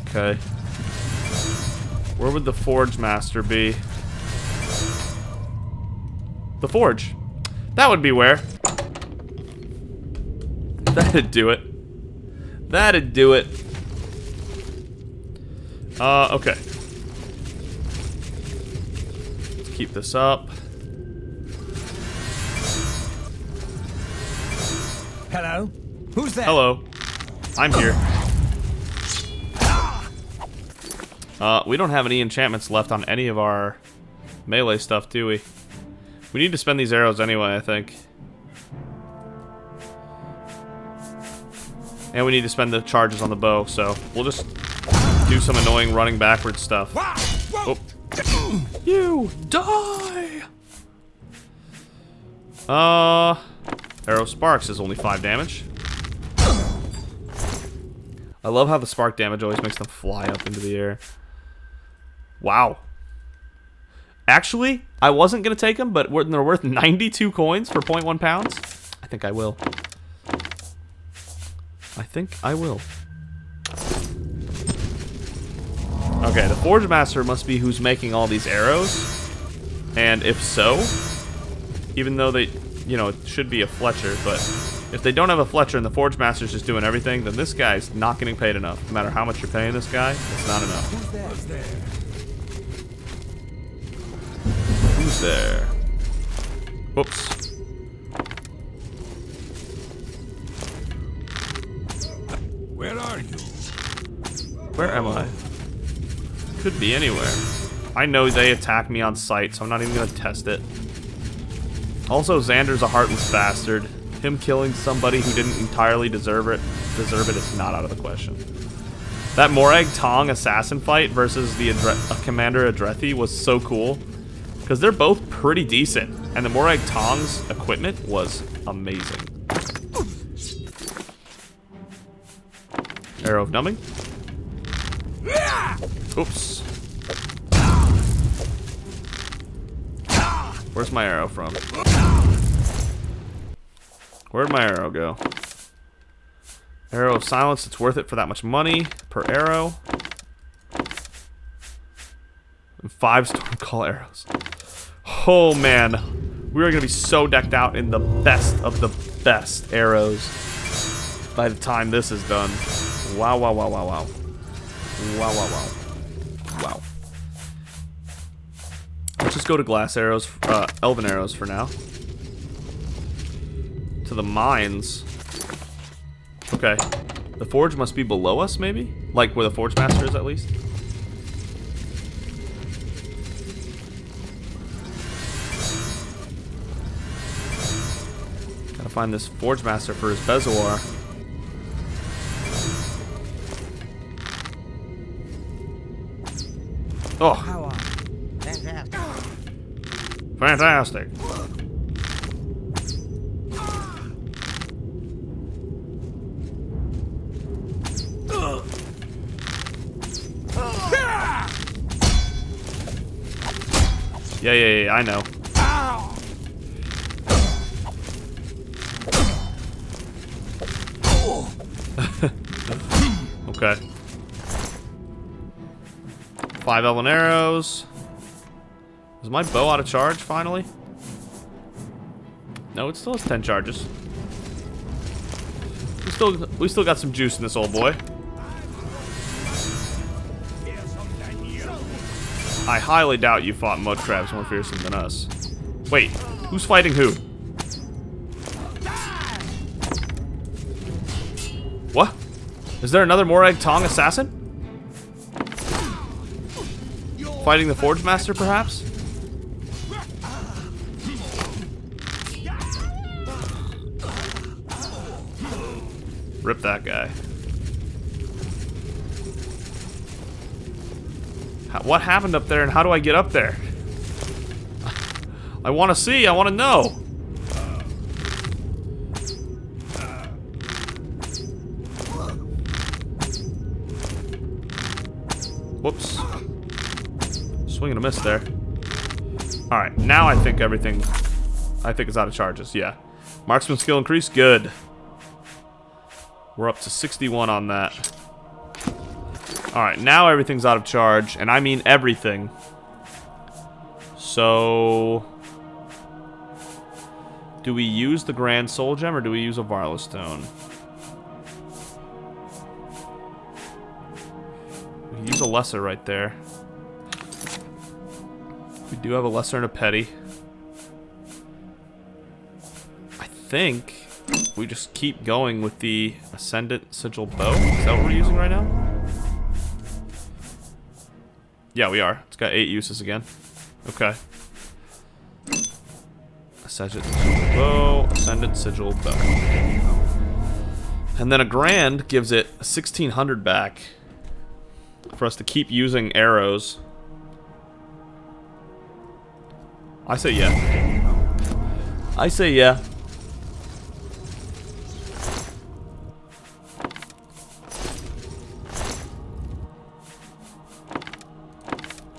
Okay. Where would the Forge Master be? The Forge. That would be where. That'd do it. That'd do it. Okay. Let's keep this up. Hello? Who's there? Hello. I'm here. We don't have any enchantments left on any of our melee stuff, do we? We need to spend these arrows anyway, I think. And we need to spend the charges on the bow, so we'll just do some annoying running backwards stuff. Oh. You die! Arrow Sparks is only 5 damage. I love how the spark damage always makes them fly up into the air. Wow. Actually, I wasn't going to take them, but they're worth 92 coins for 0.1 pounds. I think I will. I think I will. Okay, the Forge Master must be who's making all these arrows. And if so, even though they, you know, it should be a Fletcher, but if they don't have a Fletcher and the Forge Master's just doing everything, then this guy's not getting paid enough. No matter how much you're paying this guy, it's not enough. Who's there? Who's there? Whoops. Where are you? Where am I? Could be anywhere. I know they attack me on sight, so I'm not even going to test it. Also, Xander's a heartless bastard. Him killing somebody who didn't entirely deserve it is not out of the question. That Morag Tong assassin fight versus the Commander Adrethi was so cool. Because they're both pretty decent. And the Morag Tong's equipment was amazing. Arrow of Numbing. Oops. Where's my arrow from? Where'd my arrow go? Arrow of silence, it's worth it for that much money per arrow. And 5 storm call arrows. Oh man, we are gonna be so decked out in the best of the best arrows by the time this is done. Wow, wow, wow, wow, wow. Wow, wow, wow. Wow. Let's just go to glass arrows, elven arrows for now. To the mines. Okay. The forge must be below us, maybe? Like where the forge master is, at least? Gotta find this forge master for his Bezoar. Oh. Fantastic. Yeah, I know. Okay. 5 elven arrows. Is my bow out of charge finally? No, it still has 10 charges. We still got some juice in this old boy. I highly doubt you fought mud crabs more fearsome than us. Wait, who's fighting who? What? Is there another Morag Tong assassin? Fighting the Forge Master, perhaps? Rip that guy. What happened up there and how do I get up there? I want to see, I want to know. Whoops. Swing and a miss there. Alright, now I think everything... I think it's out of charges, yeah. Marksman skill increase, good. We're up to 61 on that. Alright, now everything's out of charge, and I mean everything. So... do we use the Grand Soul Gem, or do we use a Varla Stone? We can use a Lesser right there. We do have a Lesser and a Petty. I think we just keep going with the Ascendant Sigil Bow. Is that what we're using right now? Yeah, we are. It's got 8 uses again. Okay. Ascendant Sigil Bow, Ascendant Sigil Bow. And then a Grand gives it 1,600 back for us to keep using arrows. I say yeah. I say yeah.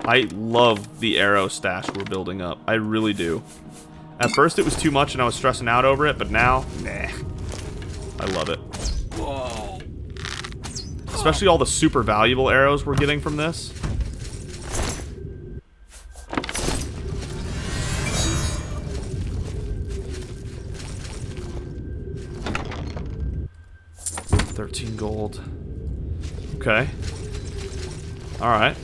I love the arrow stash we're building up. I really do. At first it was too much and I was stressing out over it, but now, nah. I love it. Whoa. Especially all the super valuable arrows we're getting from this. $13 gold. Okay. Alright.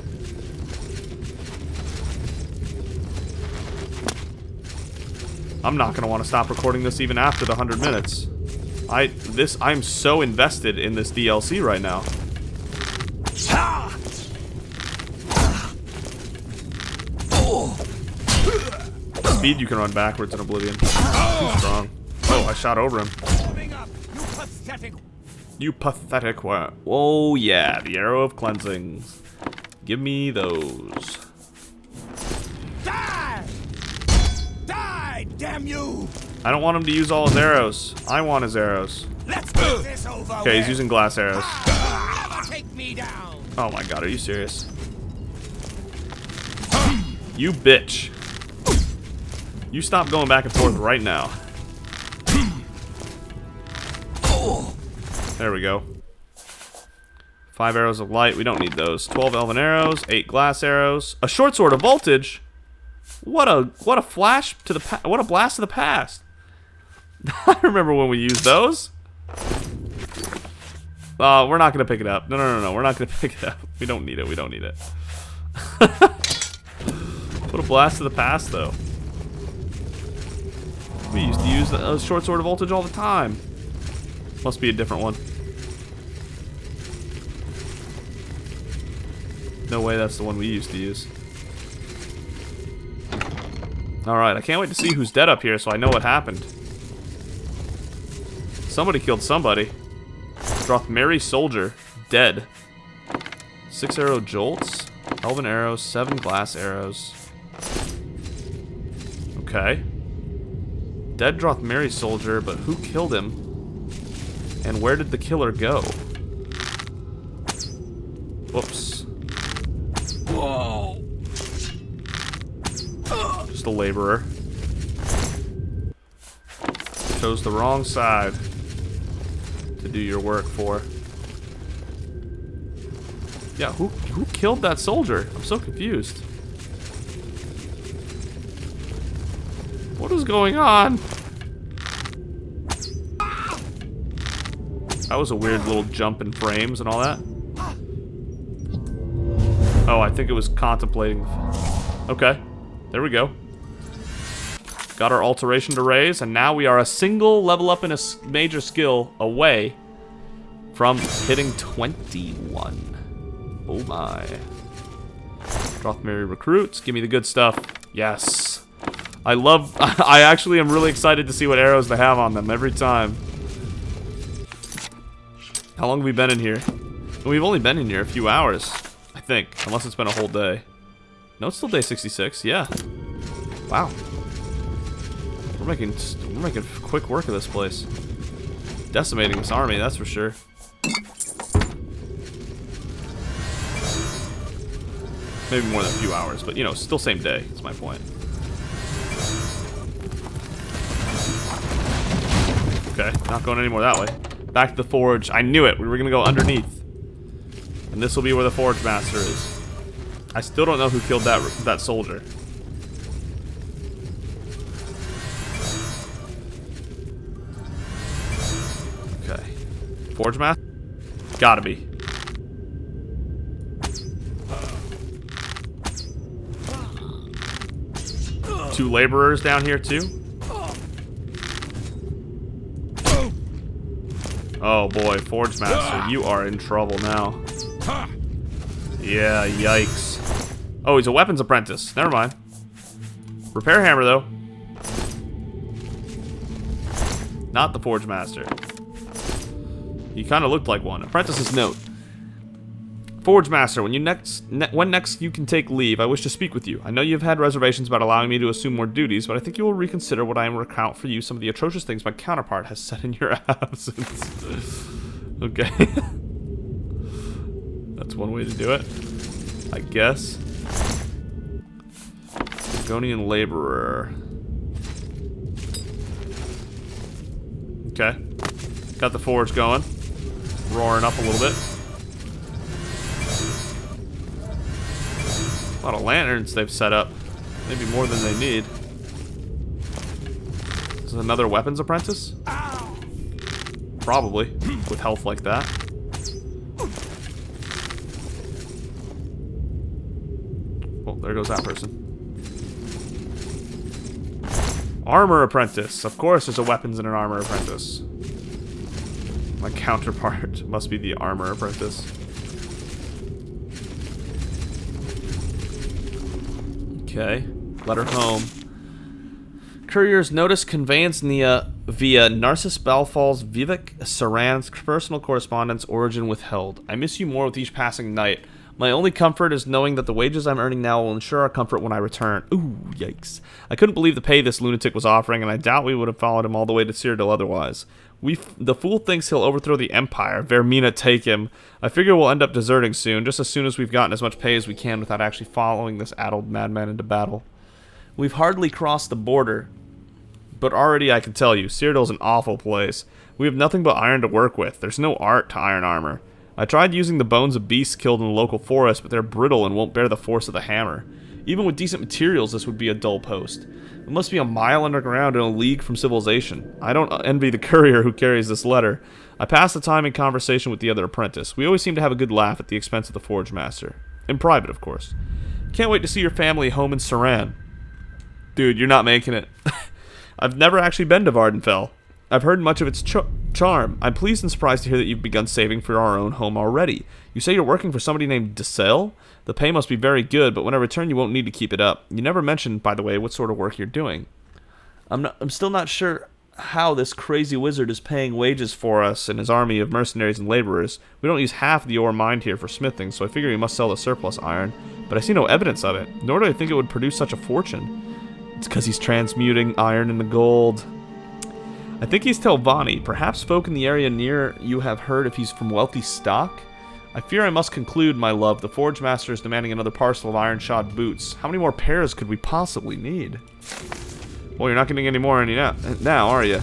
I'm not gonna want to stop recording this even after the 100 minutes. I'm so invested in this DLC right now. The speed you can run backwards in Oblivion. Too strong. Oh, I shot over him. You pathetic one. Oh yeah, the Arrow of Cleansing. Give me those. Damn you! I don't want him to use all his arrows. I want his arrows. Let's get this over Okay, he's using glass arrows. Never take me down. Oh my god, are you serious? You bitch. You stop going back and forth right now. There we go. 5 arrows of light. We don't need those. 12 elven arrows. 8 glass arrows. A short sword of voltage. What a flash to the what a blast to the past. I remember when we used those. We're not gonna pick it up. No. We're not gonna pick it up. We don't need it. We don't need it. What a blast to the past, though. We used to use a short sword of voltage all the time. Must be a different one. No way that's the one we used to use. Alright, I can't wait to see who's dead up here so I know what happened. Somebody killed somebody. Drothmeri soldier. Dead. 6 arrow jolts. Elven arrows. 7 glass arrows. Okay. Dead Drothmeri soldier, but who killed him? And where did the killer go? Whoops. Whoa. Just a laborer. Chose the wrong side to do your work for. Yeah, who killed that soldier? I'm so confused. What is going on? That was a weird little jump in frames and all that. Oh, I think it was contemplating. Okay, there we go. Got our alteration to raise, and now we are a single level up in a major skill away from hitting 21. Oh my. Drothmeri recruits, give me the good stuff. Yes. I actually am really excited to see what arrows they have on them every time. How long have we been in here? We've only been in here a few hours, I think, unless it's been a whole day. No, it's still day 66, yeah. Wow. We're making quick work of this place. Decimating this army, that's for sure. Maybe more than a few hours, but you know, still same day, that's my point. Okay, not going anymore that way. Back to the forge. I knew it. We were going to go underneath. And this will be where the forge master is. I still don't know who killed that soldier. Okay. Forge master? Gotta be. Two laborers down here too. Oh boy, Forge Master, you are in trouble now. Yeah, yikes. Oh, he's a weapons apprentice. Never mind. Repair hammer, though. Not the Forge Master. He kind of looked like one. Apprentice's note. Forge Master, when next you can take leave, I wish to speak with you. I know you've had reservations about allowing me to assume more duties, but I think you will reconsider what I am recount for you some of the atrocious things my counterpart has said in your absence. Okay. That's one way to do it, I guess. Argonian laborer. Okay. Got the forge going. Roaring up a little bit. A lot of lanterns they've set up. Maybe more than they need. Is it another weapons apprentice? Probably, with health like that. Well, there goes that person. Armor apprentice. Of course there's a weapons and an armor apprentice. My counterpart must be the armor apprentice. Okay, letter home. Courier's notice conveyance via Narcissus Balfal's Vivek Saran's personal correspondence origin withheld. I miss you more with each passing night. My only comfort is knowing that the wages I'm earning now will ensure our comfort when I return. Ooh, yikes. I couldn't believe the pay this lunatic was offering, and I doubt we would have followed him all the way to Cyrodiil otherwise. The fool thinks he'll overthrow the Empire. Vermina take him. I figure we'll end up deserting soon, just as soon as we've gotten as much pay as we can without actually following this addled madman into battle. We've hardly crossed the border, but already I can tell you, Cyrodiil's an awful place. We have nothing but iron to work with. There's no art to iron armor. I tried using the bones of beasts killed in the local forest, but they're brittle and won't bear the force of the hammer. Even with decent materials, this would be a dull post. It must be a mile underground and a league from civilization. I don't envy the courier who carries this letter. I pass the time in conversation with the other apprentice. We always seem to have a good laugh at the expense of the forge master. In private, of course. Can't wait to see your family home in Saran. Dude, you're not making it. I've never actually been to Vardenfell. I've heard much of its charm. I'm pleased and surprised to hear that you've begun saving for our own home already. You say you're working for somebody named Desel? The pay must be very good, but when I return you won't need to keep it up. You never mentioned, by the way, what sort of work you're doing. I'm still not sure how this crazy wizard is paying wages for us and his army of mercenaries and laborers. We don't use half the ore mined here for smithing, so I figure he must sell the surplus iron. But I see no evidence of it, nor do I think it would produce such a fortune. It's because he's transmuting iron into gold. I think he's Telvanni. Perhaps folk in the area near you have heard if he's from wealthy stock? I fear I must conclude, my love, the Forge Master is demanding another parcel of iron-shod boots. How many more pairs could we possibly need? Well, you're not getting any more now, are you?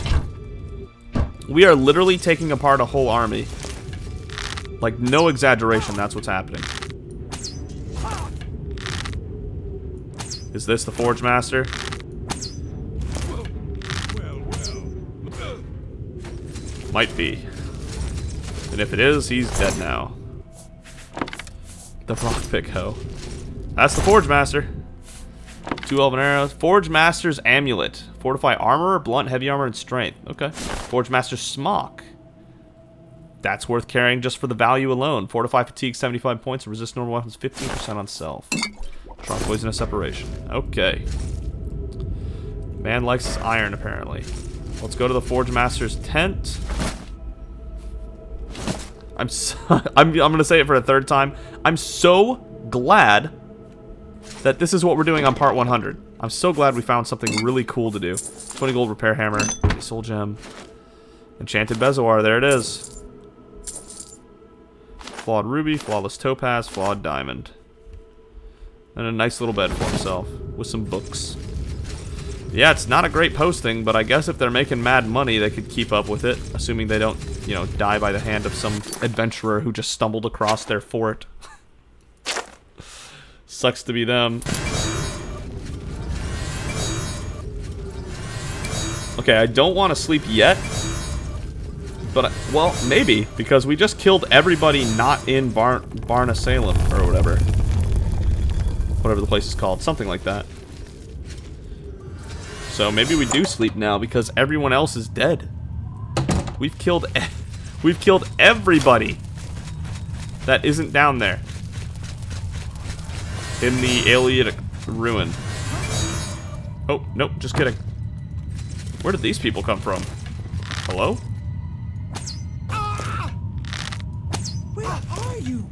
We are literally taking apart a whole army. Like, no exaggeration, that's what's happening. Is this the Forge Master? Might be. And if it is, he's dead now. The Rockpick Hoe. That's the Forge Master. 2 elven arrows. Forge Master's Amulet. Fortify armor, blunt, heavy armor, and strength. Okay. Forge Master's Smock. That's worth carrying just for the value alone. Fortify fatigue 75 points and resist normal weapons 15% on self. Strong poisonous separation. Okay. Man likes his iron, apparently. Let's go to the Forge Master's tent. I'm gonna say it for a third time. I'm so glad that this is what we're doing on part 100. I'm so glad we found something really cool to do. 20 gold repair hammer, soul gem, enchanted bezoar. There it is. Flawed ruby, flawless topaz, flawed diamond, and a nice little bed for himself with some books. Yeah, it's not a great posting, but I guess if they're making mad money, they could keep up with it, assuming they don't, you know, die by the hand of some adventurer who just stumbled across their fort. Sucks to be them. Okay, I don't want to sleep yet, but, well, maybe, because we just killed everybody not in Barna Salem, or whatever. Whatever the place is called, something like that. So maybe we do sleep now because everyone else is dead. We've killed everybody that isn't down there in the Aleatic ruin. Oh, nope, just kidding. Where did these people come from? Hello? Where are you?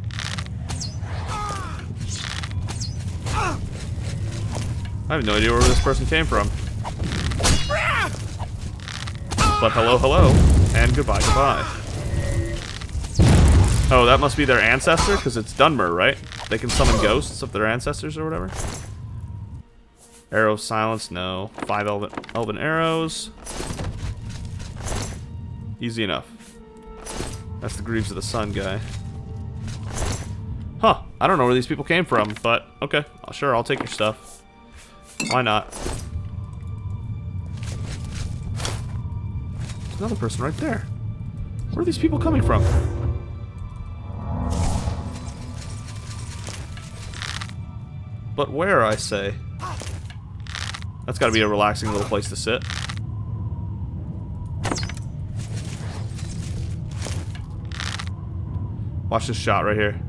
I have no idea where this person came from. But hello, hello, and goodbye, goodbye. Oh, that must be their ancestor, because it's Dunmer, right? They can summon ghosts of their ancestors or whatever. Arrow of silence, no. 5 elven arrows. Easy enough. That's the Greaves of the Sun guy. Huh, I don't know where these people came from, but okay, sure, I'll take your stuff. Why not? Another person right there. Where are these people coming from? But where, I say? That's gotta be a relaxing little place to sit. Watch this shot right here.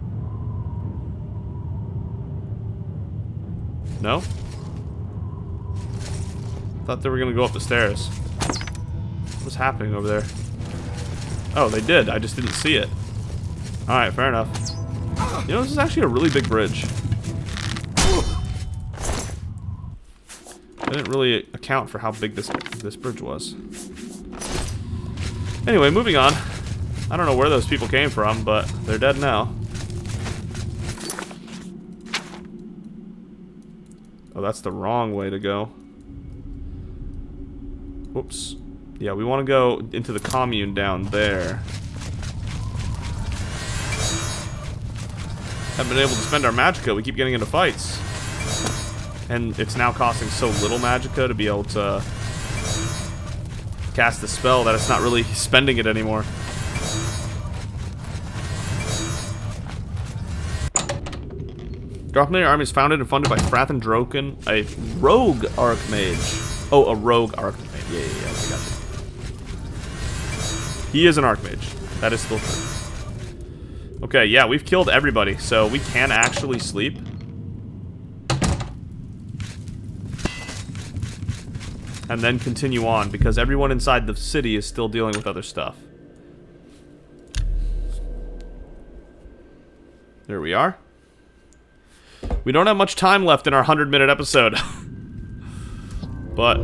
No? Thought they were gonna go up the stairs. What's happening over there? Oh, they did. I just didn't see it. Alright, fair enough. You know, this is actually a really big bridge. I didn't really account for how big this bridge was. Anyway, moving on. I don't know where those people came from, but they're dead now. Oh, that's the wrong way to go. Whoops. Yeah, we want to go into the commune down there. Haven't been able to spend our magicka. We keep getting into fights. And it's now costing so little magicka to be able to cast the spell that it's not really spending it anymore. Dropmere army is founded and funded by Frathen Droken, a rogue arch-mage. Oh, a rogue arch-mage. Yeah, okay, gotcha. He is an arch-mage. That is still true. Okay, yeah, we've killed everybody, so we can actually sleep. And then continue on, because everyone inside the city is still dealing with other stuff. There we are. We don't have much time left in our 100-minute episode. But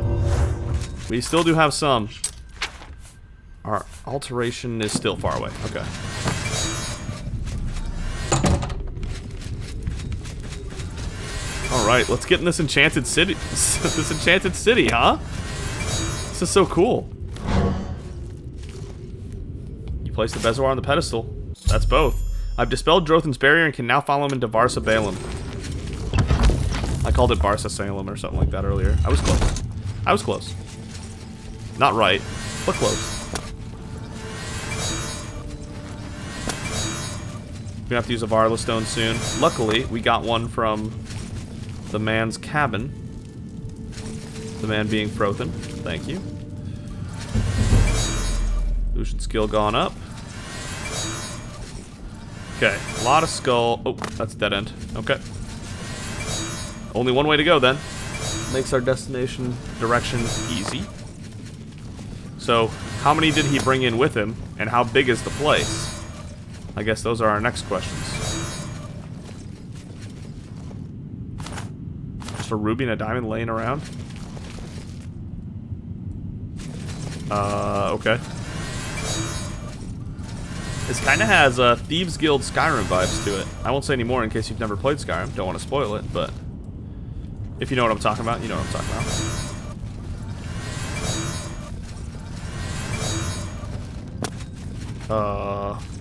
we still do have some. Our alteration is still far away. Okay. Alright, let's get in this enchanted city. This enchanted city, huh? This is so cool. You place the Bezoar on the pedestal. That's both. I've dispelled Drothan's barrier and can now follow him into Varsa Balem. I called it Barsa Salem or something like that earlier. I was close. I was close. Not right, but close. We're gonna have to use a Varla stone soon. Luckily, we got one from the man's cabin. The man being Frothen. Thank you. Lucian skill gone up. Okay, a lot of skull. Oh, that's dead end. Okay. Only one way to go then. Makes our destination direction easy. So, how many did he bring in with him, and how big is the place? I guess those are our next questions. Just a ruby and a diamond laying around? Okay. This kind of has Thieves Guild Skyrim vibes to it. I won't say any more in case you've never played Skyrim. Don't want to spoil it, but if you know what I'm talking about, you know what I'm talking about.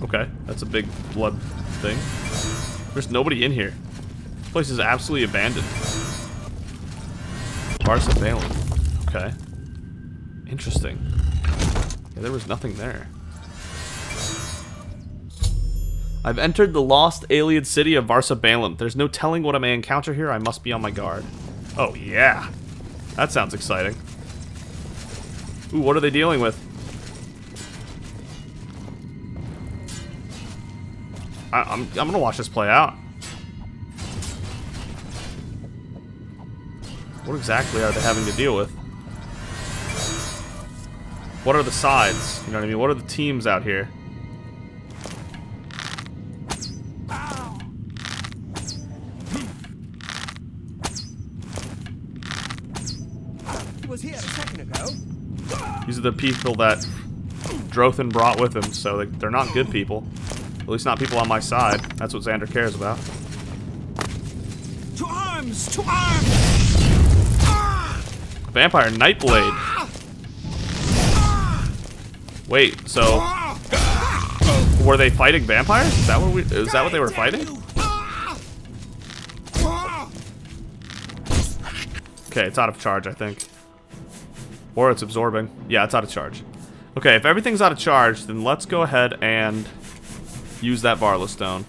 Okay. That's a big blood thing. There's nobody in here. This place is absolutely abandoned. Barsa Balem. Okay. Interesting. Yeah, there was nothing there. I've entered the lost alien city of Varsa Balem. There's no telling what I may encounter here. I must be on my guard. Oh, yeah. That sounds exciting. Ooh, what are they dealing with? I'm gonna watch this play out. What exactly are they having to deal with? What are the sides? You know what I mean? What are the teams out here? Was here a second ago. These are the people that Drothan brought with him, so they're not good people. At least not people on my side. That's what Xander cares about. To arms! To arms! Vampire Nightblade. Wait, so were they fighting vampires? Is that what they were fighting? Okay, it's out of charge, I think. Or it's absorbing. Yeah, it's out of charge. Okay, if everything's out of charge, then let's go ahead and use that Varla Stone.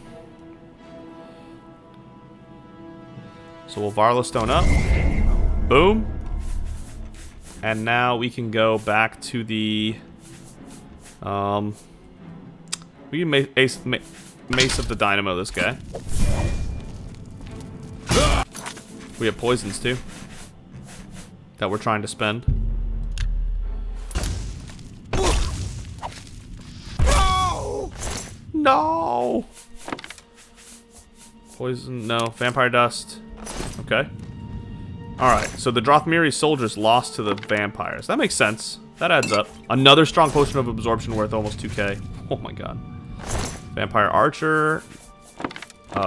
So we'll Varla Stone up. Boom. And now we can go back to the... we can Mace of the Dynamo this guy. We have poisons too that we're trying to spend. No! Poison, no. Vampire dust. Okay. Alright, so the Drothmiri soldiers lost to the vampires. That makes sense. That adds up. Another strong potion of absorption worth almost 2k. Oh my god. Vampire archer.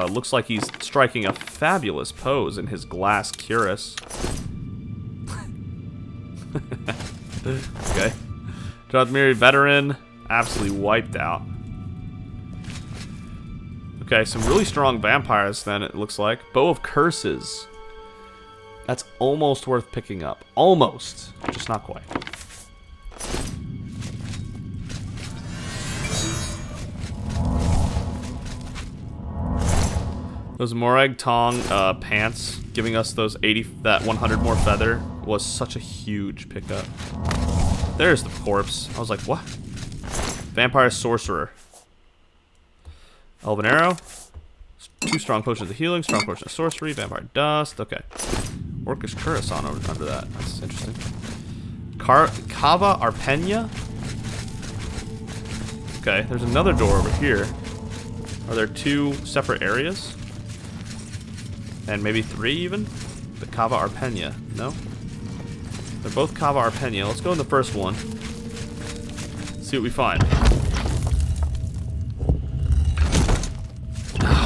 Looks like he's striking a fabulous pose in his glass cuirass. Okay. Drothmiri veteran. Absolutely wiped out. Okay, some really strong vampires then, it looks like. Bow of Curses. That's almost worth picking up. Almost. Just not quite. Those Morag Tong pants giving us those 80, that 100 more feather was such a huge pickup. There's the corpse. I was like, what? Vampire Sorcerer. Elven Arrow. 2 strong potions of healing, strong potion of sorcery, vampire dust. Okay. Orcish Cuirass on under that. That's interesting. Cava Arpenia. Okay, there's another door over here. Are there 2 separate areas? And maybe 3 even? The Cava Arpenia. No? They're both Cava Arpenia. Let's go in the first one. See what we find.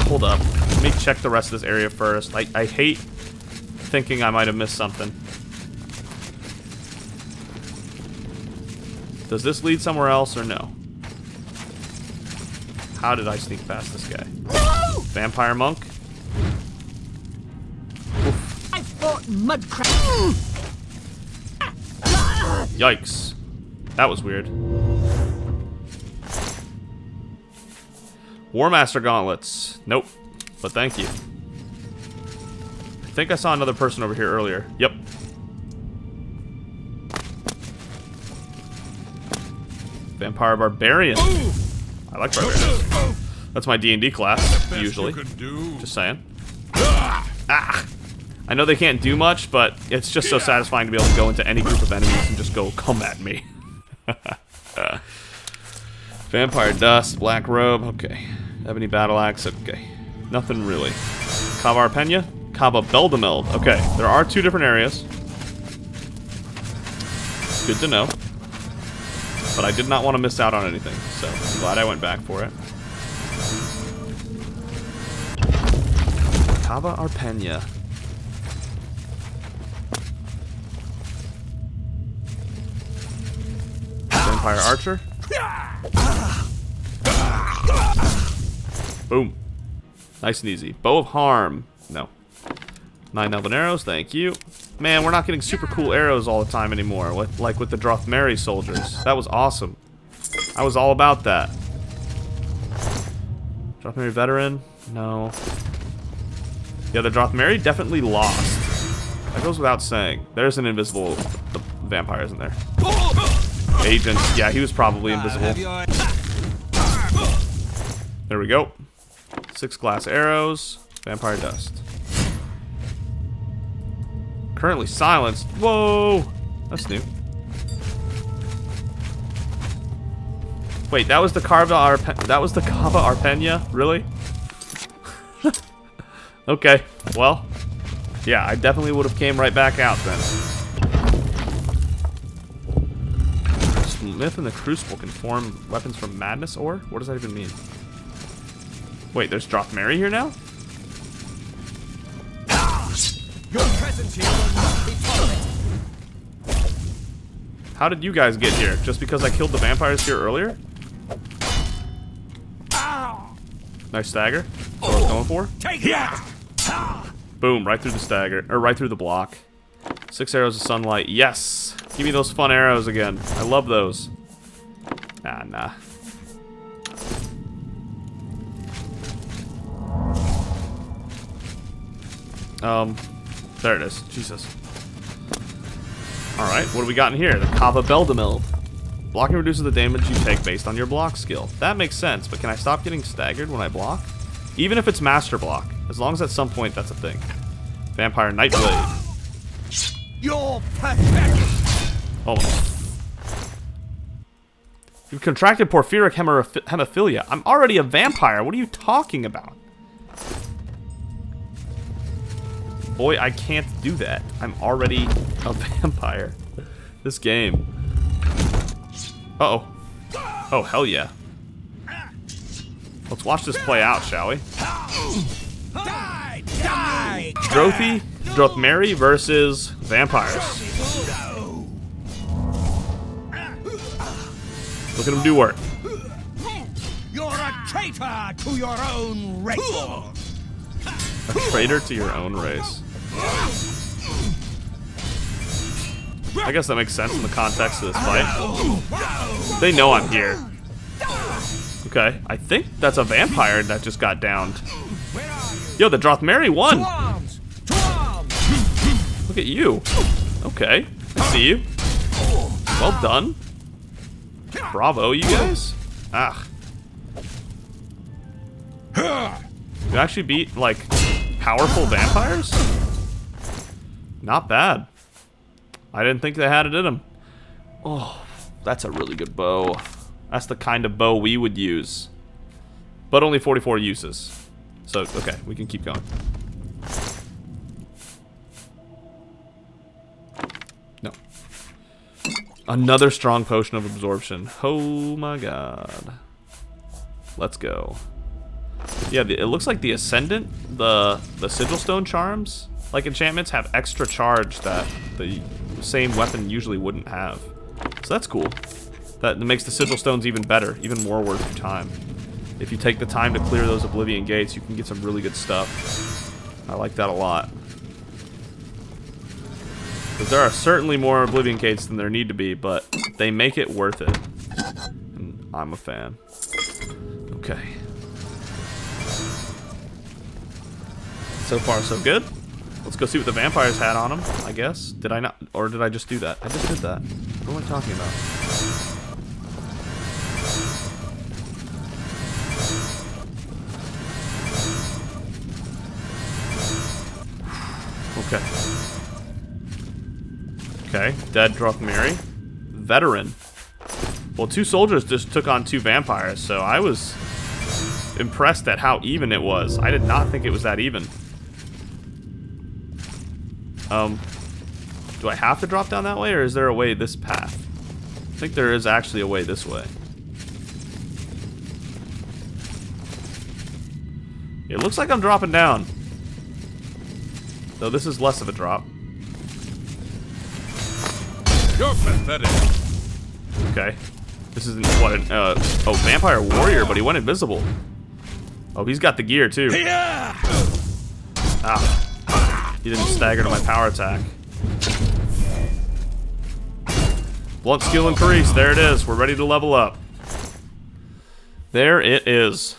Hold up. Let me check the rest of this area first. I hate thinking I might have missed something. Does this lead somewhere else or no? How did I sneak past this guy? No! Vampire monk. Oof. I fought mudcrab. Yikes. That was weird. Warmaster gauntlets. Nope. But thank you. I think I saw another person over here earlier. Yep. Vampire Barbarian. I like Barbarian. That's my D&D class, usually. Just saying. Ah! I know they can't do much, but it's just so satisfying to be able to go into any group of enemies and just go, come at me. Vampire Dust, Black Robe, okay. Ebony Battle Axe, okay. Nothing really. Cava Arpenia, Cava Beldameld, okay. There are 2 different areas. Good to know. But I did not want to miss out on anything, so I'm glad I went back for it. Cava Arpenia. Vampire Archer. Boom. Nice and easy. Bow of Harm. No. 9 Elven Arrows, thank you. Man, we're not getting super cool arrows all the time anymore, like with the Drothmeri soldiers. That was awesome. I was all about that. Drothmeri veteran? No. Yeah, the Drothmeri definitely lost. That goes without saying. There's an invisible vampire, isn't there? Agent. Yeah, he was probably invisible. There we go. 6 glass arrows. Vampire dust. Currently silenced. Whoa! That's new. Wait, that was the Cava Arpenia? Really? Okay, well. Yeah, I definitely would have came right back out then. Smith and the Crucible can form weapons from Madness Ore? What does that even mean? Wait, there's Drothmeri here now? Your presence here will not be tolerated. How did you guys get here? Just because I killed the vampires here earlier? Nice stagger. That's what I was going for. Take that! Boom, right through the stagger, or right through the block. 6 arrows of sunlight. Yes! Give me those fun arrows again. I love those. Nah. There it is. Jesus. Alright, what do we got in here? The Cava Beldameld. Blocking reduces the damage you take based on your block skill. That makes sense, but can I stop getting staggered when I block? Even if it's Master Block. As long as at some point that's a thing. Vampire Nightblade. You're pathetic! Almost. You've contracted porphyric hemophilia. I'm already a vampire. What are you talking about? Boy, I can't do that. I'm already a vampire. This game. Uh-oh. Oh, hell yeah. Let's watch this play out, shall we? Die! Die! Drothmeri versus vampires. Look at him do work. You're a traitor to your own race. A traitor to your own race. I guess that makes sense in the context of this fight. They know I'm here. Okay, I think that's a vampire that just got downed. Yo, the Drothmeri won! Look at you. Okay, I see you. Well done. Bravo, you guys. Ah. You actually beat, like, powerful vampires? Not bad. I didn't think they had it in them. Oh, that's a really good bow. That's the kind of bow we would use. But only 44 uses. So, okay, we can keep going. No. Another strong potion of absorption. Oh my god. Let's go. Yeah, it looks like the Ascendant, the Sigil Stone charms, like enchantments, have extra charge that the same weapon usually wouldn't have. So that's cool. That makes the Sigil Stones even better, even more worth your time. If you take the time to clear those Oblivion gates, you can get some really good stuff. I like that a lot. Because there are certainly more Oblivion gates than there need to be, but they make it worth it. And I'm a fan. Okay. So far, so good. Let's go see what the vampires had on them, I guess. Did I not? Or did I just do that? I just did that. What am I talking about? Okay. Okay, dead Drothmeri. Veteran. Well, 2 soldiers just took on 2 vampires, so I was impressed at how even it was. I did not think it was that even. Do I have to drop down that way, or is there a way this path? I think there is actually a way this way. It looks like I'm dropping down. Though this is less of a drop. You're pathetic. Okay. This isn't what an, oh, Vampire Warrior, but he went invisible. Oh, he's got the gear, too. Ah. He didn't stagger to my power attack. Blunt skill increase. There it is. We're ready to level up. There it is.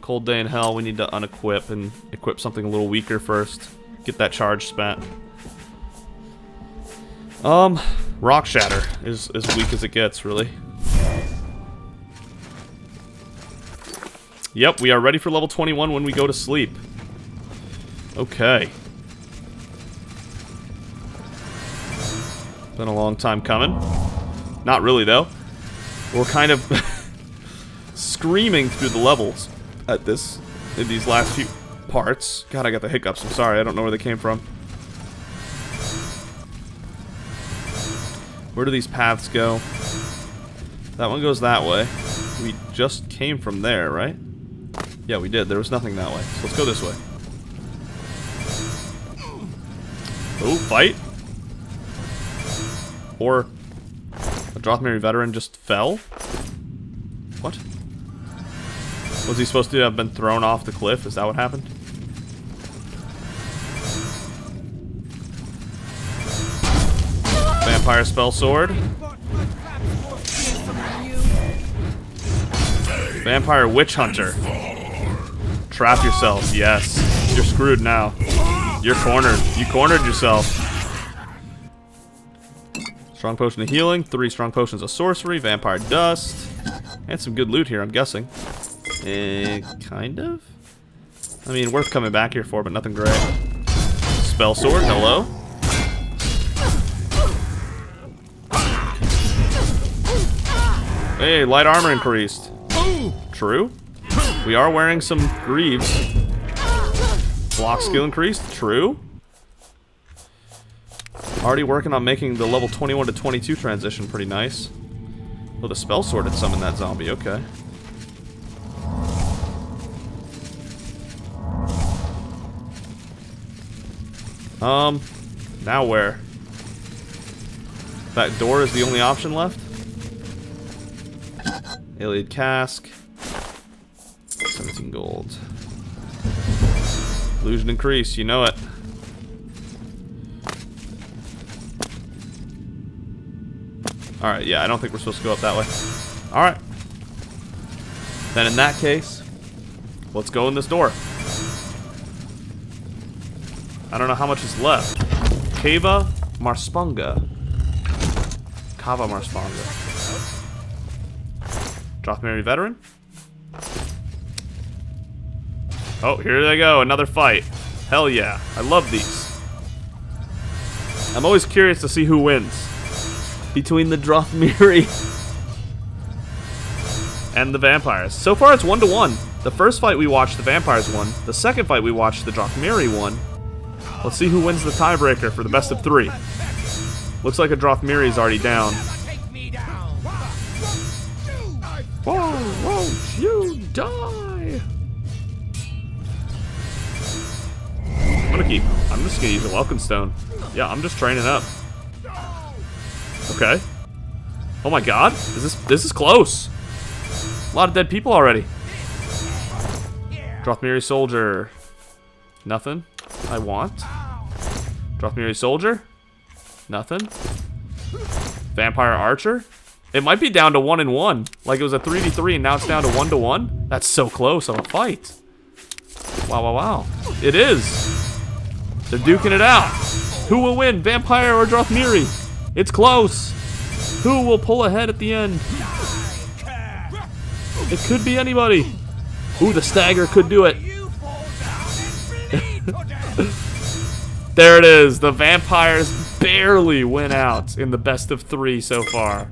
Cold day in hell. We need to unequip and equip something a little weaker first. Get that charge spent. Rock Shatter is as weak as it gets, really. Yep, we are ready for level 21 when we go to sleep. Okay. Been a long time coming. Not really, though. We're kind of screaming through the levels at this, in these last few parts. God, I got the hiccups. I'm sorry, I don't know where they came from. Where do these paths go? That one goes that way. We just came from there, right? Yeah, we did. There was nothing that way. So let's go this way. Oh, fight? Or a Drothmeri veteran just fell? What? Was he supposed to have been thrown off the cliff? Is that what happened? Vampire spell sword. Vampire witch hunter. Trap yourself. Yes. You're screwed now. You're cornered. You cornered yourself. Strong potion of healing. 3 strong potions of sorcery. Vampire dust. And some good loot here, I'm guessing. Kind of? I mean, worth coming back here for, but nothing great. Spell sword. Hello. Hey, light armor increased. True. We are wearing some greaves. Block skill increased. True. Already working on making the level 21 to 22 transition pretty nice. Oh, the spell sword had summoned that zombie. Okay. Now where? That door is the only option left? Iliad Cask. 17 gold. Illusion increase, you know it. Alright, yeah, I don't think we're supposed to go up that way. Alright. Then in that case, let's go in this door. I don't know how much is left. Cava Marspunga. Cava Marspunga. Drothmeri veteran. Oh, here they go. Another fight. Hell yeah. I love these. I'm always curious to see who wins between the Drothmeri and the vampires. So far, it's 1-1. The first fight we watched, the vampires won. The second fight we watched, the Drothmeri won. Let's see who wins the tiebreaker for the best of 3. Looks like a Drothmeri is already down. Whoa, won't you die? I'm just gonna use a Welcome Stone. Yeah, I'm just training up. Okay. Oh my god, this is close. A lot of dead people already. Drothmeri soldier. Nothing. I want. Drothmeri soldier. Nothing. Vampire archer. It might be down to 1-1. Like it was a 3v3 and now it's down to 1-1. That's so close of a fight. Wow, wow, wow. It is. They're duking it out. Who will win, vampire or Drothmeri? It's close. Who will pull ahead at the end? It could be anybody. Ooh, the stagger could do it. There it is. The vampires barely win out in the best of 3 so far.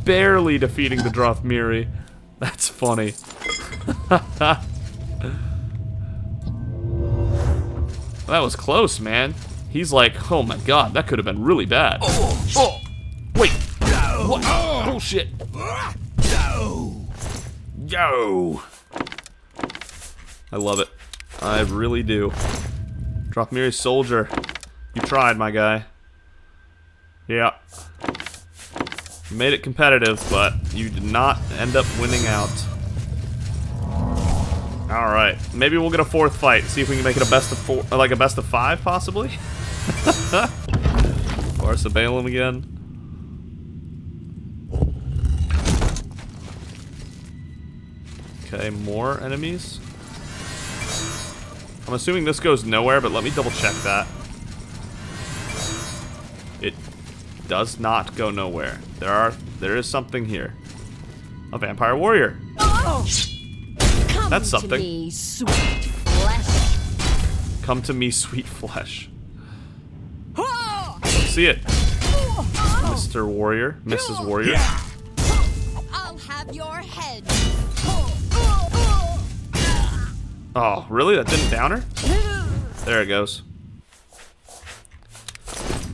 Barely defeating the Drothmeri. That's funny. That was close, man. He's like, oh my god, that could have been really bad. Oh, wait. What? Bullshit. Yo. I love it. I really do. Drothmeri soldier. You tried, my guy. Yeah. You made it competitive, but you did not end up winning out. Alright. Maybe we'll get a 4th fight. See if we can make it a best of 4, like a best of 5, possibly. Barca Balaam again. Okay, more enemies. I'm assuming this goes nowhere, but let me double check that. It does not go nowhere. There is something here. A vampire warrior. Oh. That's something. Come to me, sweet flesh. Come to me, sweet flesh. Let's see it. Mr. Warrior, Mrs. Warrior. I'll have your head. Oh, really? That didn't down her? There it goes.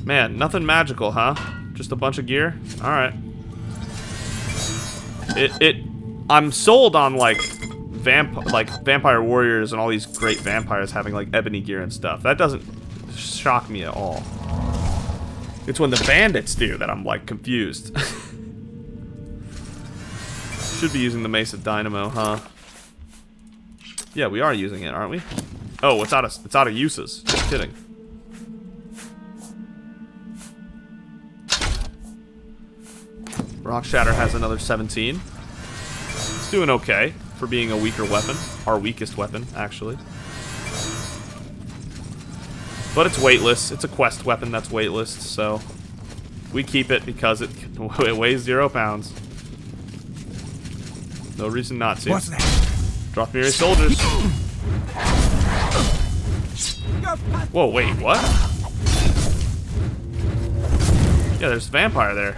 Man, nothing magical, huh? Just a bunch of gear? Alright. I'm sold on like vampire warriors and all these great vampires having like ebony gear and stuff. That doesn't shock me at all. It's when the bandits do that I'm like confused. Should be using the Mace of Dynamo, huh? Yeah, we are using it, aren't we? Oh, it's out of uses. Just kidding. Rock Shatter has another 17. It's doing okay for being a weaker weapon. Our weakest weapon, actually. But it's weightless. It's a quest weapon that's weightless, so we keep it because it weighs 0 pounds. No reason not to. What's that? Drothmeri soldiers. Whoa, wait, what? Yeah, there's a vampire there.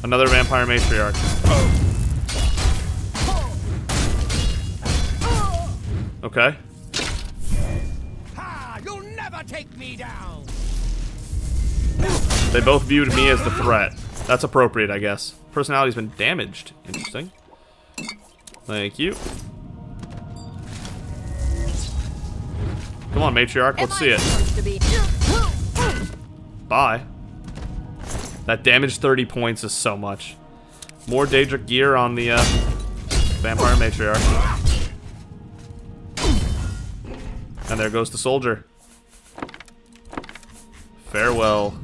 Another vampire matriarch. Okay. take me down. They both viewed me as the threat. That's appropriate, I guess. Personality's been damaged. Interesting. Thank you. Come on, Matriarch, let's see it. Bye. That damage 30 points is so much. More daedric gear on the Vampire Matriarch. And there goes the soldier. Farewell.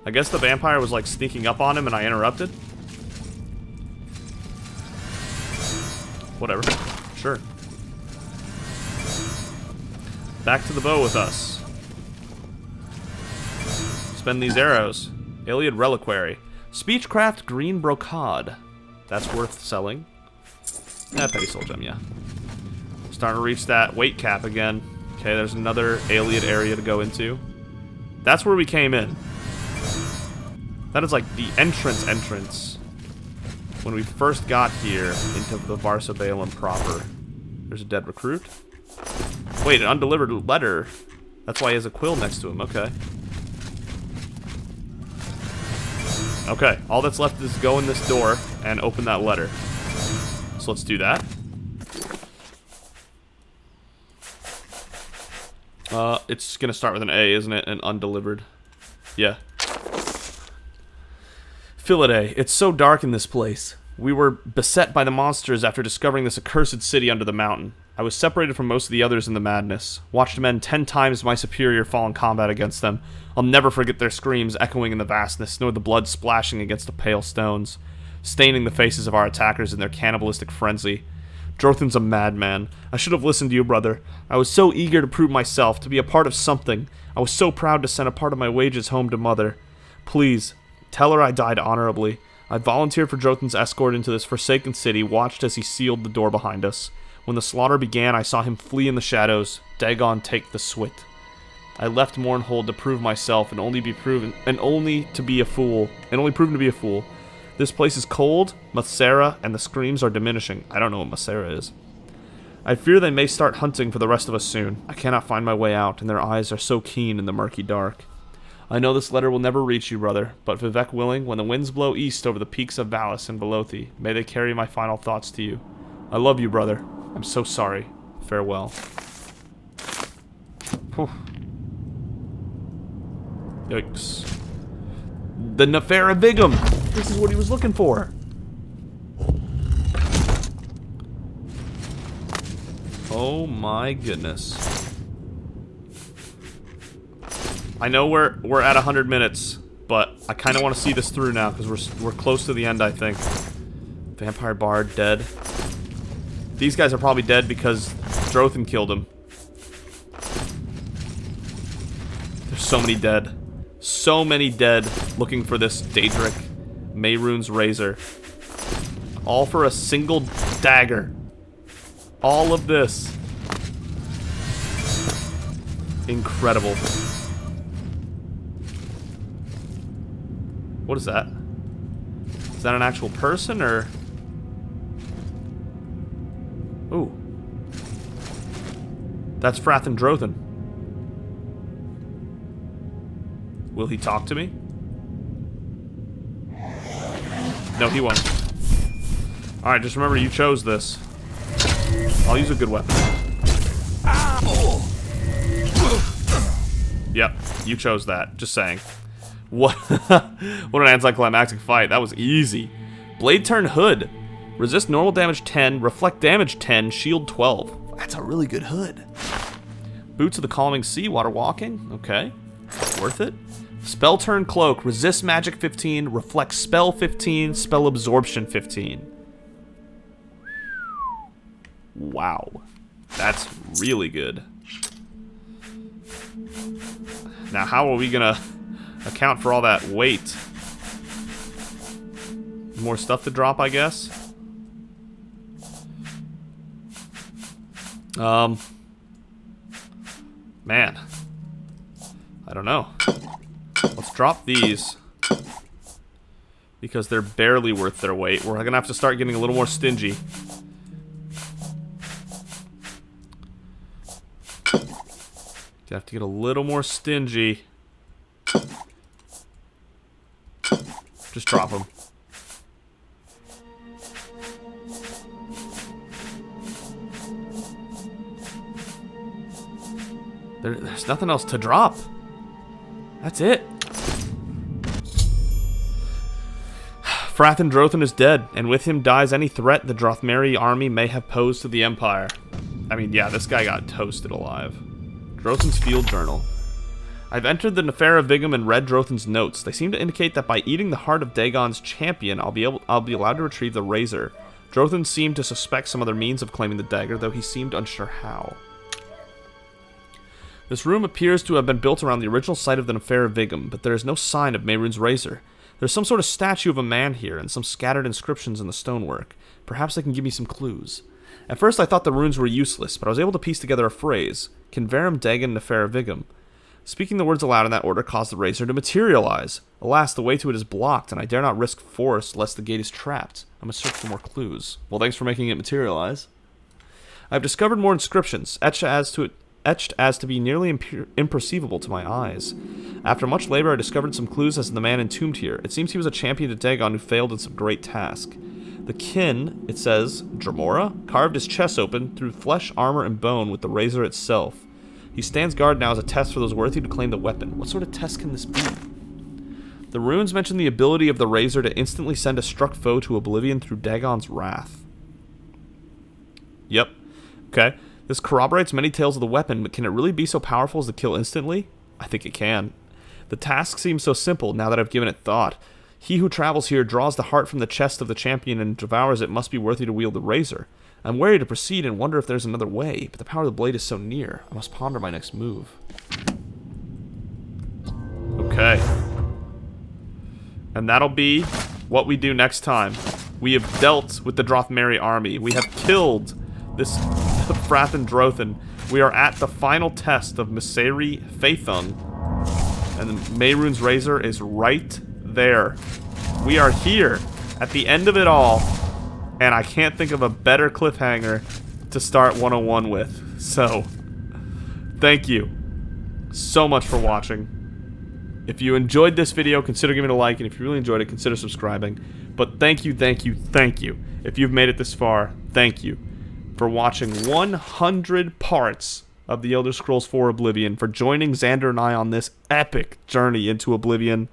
I guess the vampire was like sneaking up on him and I interrupted. Whatever. Sure. Back to the bow with us. Spend these arrows. Iliad Reliquary. Speechcraft Green Brocade. That's worth selling. Petty Soul Gem, yeah. Starting to reach that weight cap again. Okay, there's another Iliad area to go into. That's where we came in. That is like the entrance. When we first got here into the Varsa Balaam proper. There's a dead recruit. Wait, an undelivered letter. That's why he has a quill next to him. Okay. Okay, all that's left is go in this door and open that letter. So let's do that. It's gonna start with an A, isn't it? An undelivered. Yeah. Philaday, it's so dark in this place. We were beset by the monsters after discovering this accursed city under the mountain. I was separated from most of the others in the madness. Watched men 10 times my superior fall in combat against them. I'll never forget their screams echoing in the vastness, nor the blood splashing against the pale stones, staining the faces of our attackers in their cannibalistic frenzy. Drothan's a madman. I should have listened to you, brother. I was so eager to prove myself, to be a part of something. I was so proud to send a part of my wages home to Mother. Please, tell her I died honorably. I volunteered for Drothan's escort into this forsaken city, watched as he sealed the door behind us. When the slaughter began, I saw him flee in the shadows. Dagon take the swit. I left Mournhold to prove myself and only proven to be a fool. This place is cold, Macera, and the screams are diminishing. I don't know what Macera is. I fear they may start hunting for the rest of us soon. I cannot find my way out, and their eyes are so keen in the murky dark. I know this letter will never reach you, brother, but Vivek willing, when the winds blow east over the peaks of Valis and Velothi, may they carry my final thoughts to you. I love you, brother. I'm so sorry. Farewell. Whew. Yikes. The Nefera Vigum! This is what he was looking for. Oh my goodness. I know we're at 100 minutes, but I kind of want to see this through now because we're close to the end, I think. Vampire Bard dead. These guys are probably dead because Drothan killed him. There's so many dead. So many dead looking for this daedric Mehrunes razor. All for a single dagger. All of this. Incredible. What is that? Is that an actual person, or? Ooh. That's Frathan Drothan. Will he talk to me? No, he won't. Alright, just remember you chose this. I'll use a good weapon. Yep, you chose that. Just saying. What? What an anticlimactic fight. That was easy. Blade Turn Hood. Resist normal damage 10, reflect damage 10, shield 12. That's a really good hood. Boots of the Calming Sea, water walking. Okay. Worth it. Spell Turn Cloak. Resist magic 15, reflect spell 15, spell absorption 15. Wow. That's really good. Now, how are we gonna account for all that weight? More stuff to drop, I guess. Man. I don't know. Let's drop these. Because they're barely worth their weight. We're gonna have to start getting a little more stingy. You have to get a little more stingy. Just drop him. There's nothing else to drop. That's it. Frathen Drothan is dead, and with him dies any threat the Drothmeri army may have posed to the Empire. I mean, yeah, this guy got toasted alive. Drothan's field journal. I've entered the Nefera Vigum and read Drothan's notes. They seem to indicate that by eating the heart of Dagon's champion, I'll be allowed to retrieve the razor. Drothan seemed to suspect some other means of claiming the dagger, though he seemed unsure how. This room appears to have been built around the original site of the Nefera Vigum, but there is no sign of Mehrunes' razor. There's some sort of statue of a man here, and some scattered inscriptions in the stonework. Perhaps they can give me some clues. At first I thought the runes were useless, but I was able to piece together a phrase. Converum Dagon Nefera Vigum. Speaking the words aloud in that order caused the razor to materialize. Alas, the way to it is blocked, and I dare not risk force lest the gate is trapped. I must search for more clues. Well, thanks for making it materialize. I've discovered more inscriptions, etched as to be nearly imperceivable to my eyes. After much labor, I discovered some clues as to the man entombed here. It seems he was a champion to Dagon who failed in some great task. The kin, it says, Dramora, carved his chest open through flesh, armor, and bone with the razor itself. He stands guard now as a test for those worthy to claim the weapon. What sort of test can this be? The runes mention the ability of the razor to instantly send a struck foe to oblivion through Dagon's wrath. Yep. Okay. This corroborates many tales of the weapon, but can it really be so powerful as to kill instantly? I think it can. The task seems so simple now that I've given it thought. He who travels here draws the heart from the chest of the champion and devours it must be worthy to wield the razor. I'm wary to proceed and wonder if there's another way, but the power of the blade is so near. I must ponder my next move. Okay. And that'll be what we do next time. We have dealt with the Drothmeri army. We have killed this Frathen Drothan. We are at the final test of Miseri Faethung. And Mehrunes' razor is right there. We are here at the end of it all. And I can't think of a better cliffhanger to start 101 with. So, thank you so much for watching. If you enjoyed this video, consider giving it a like. And if you really enjoyed it, consider subscribing. But thank you, thank you, thank you. If you've made it this far, thank you for watching 100 parts of the Elder Scrolls 4 Oblivion, for joining Xander and I on this epic journey into Oblivion.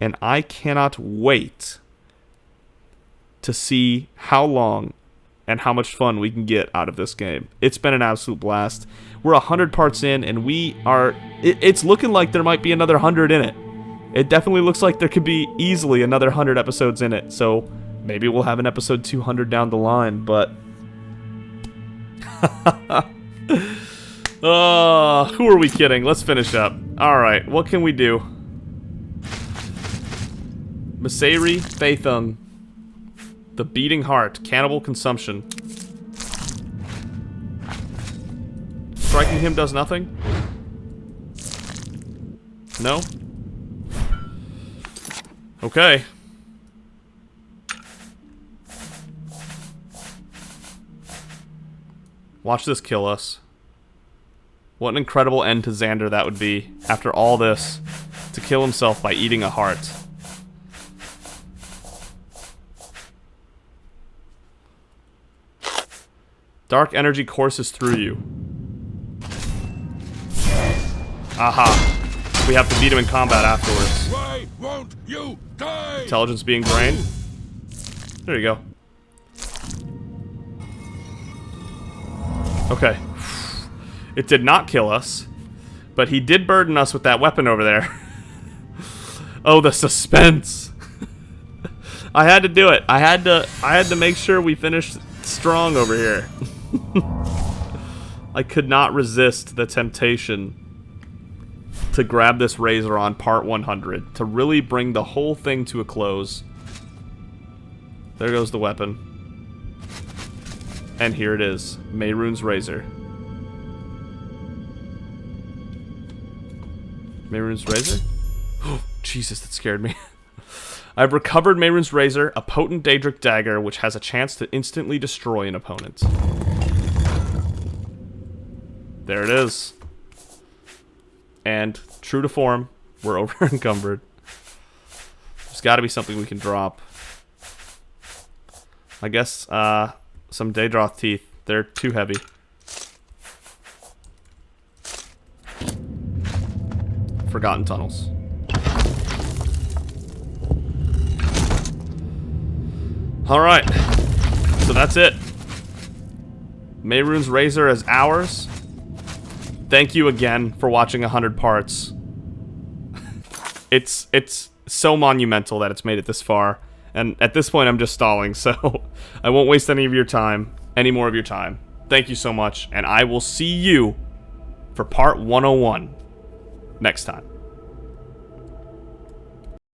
And I cannot wait to see how long and how much fun we can get out of this game. It's been an absolute blast. We're 100 parts in, and we are... It's looking like there might be another 100 in it. It definitely looks like there could be easily another 100 episodes in it, so maybe we'll have an episode 200 down the line, but... who are we kidding? Let's finish up. Alright, what can we do? Miseri Faethung. The Beating Heart. Cannibal Consumption. Striking him does nothing? No? Okay. Watch this kill us. What an incredible end to Xander that would be, after all this, to kill himself by eating a heart. Dark energy courses through you. Aha. We have to beat him in combat afterwards. Why won't you die? Intelligence being drained. There you go. Okay. It did not kill us, but he did burden us with that weapon over there. Oh, the suspense. I had to do it. I had to make sure we finished strong over here. I could not resist the temptation to grab this razor on part 100 to really bring the whole thing to a close. There goes the weapon. And here it is, Mehrunes' razor. Mehrunes' razor? Oh, Jesus, that scared me. I've recovered Mehrunes' razor, a potent daedric dagger which has a chance to instantly destroy an opponent. There it is. And true to form, we're over encumbered. There's got to be something we can drop. I guess some Daedroth teeth. They're too heavy. Forgotten tunnels. Alright. So that's it. Mehrunes Razor is ours. Thank you again for watching 100 parts. It's so monumental that it's made it this far. And at this point, I'm just stalling, so I won't waste any more of your time. Thank you so much, and I will see you for part 101 next time.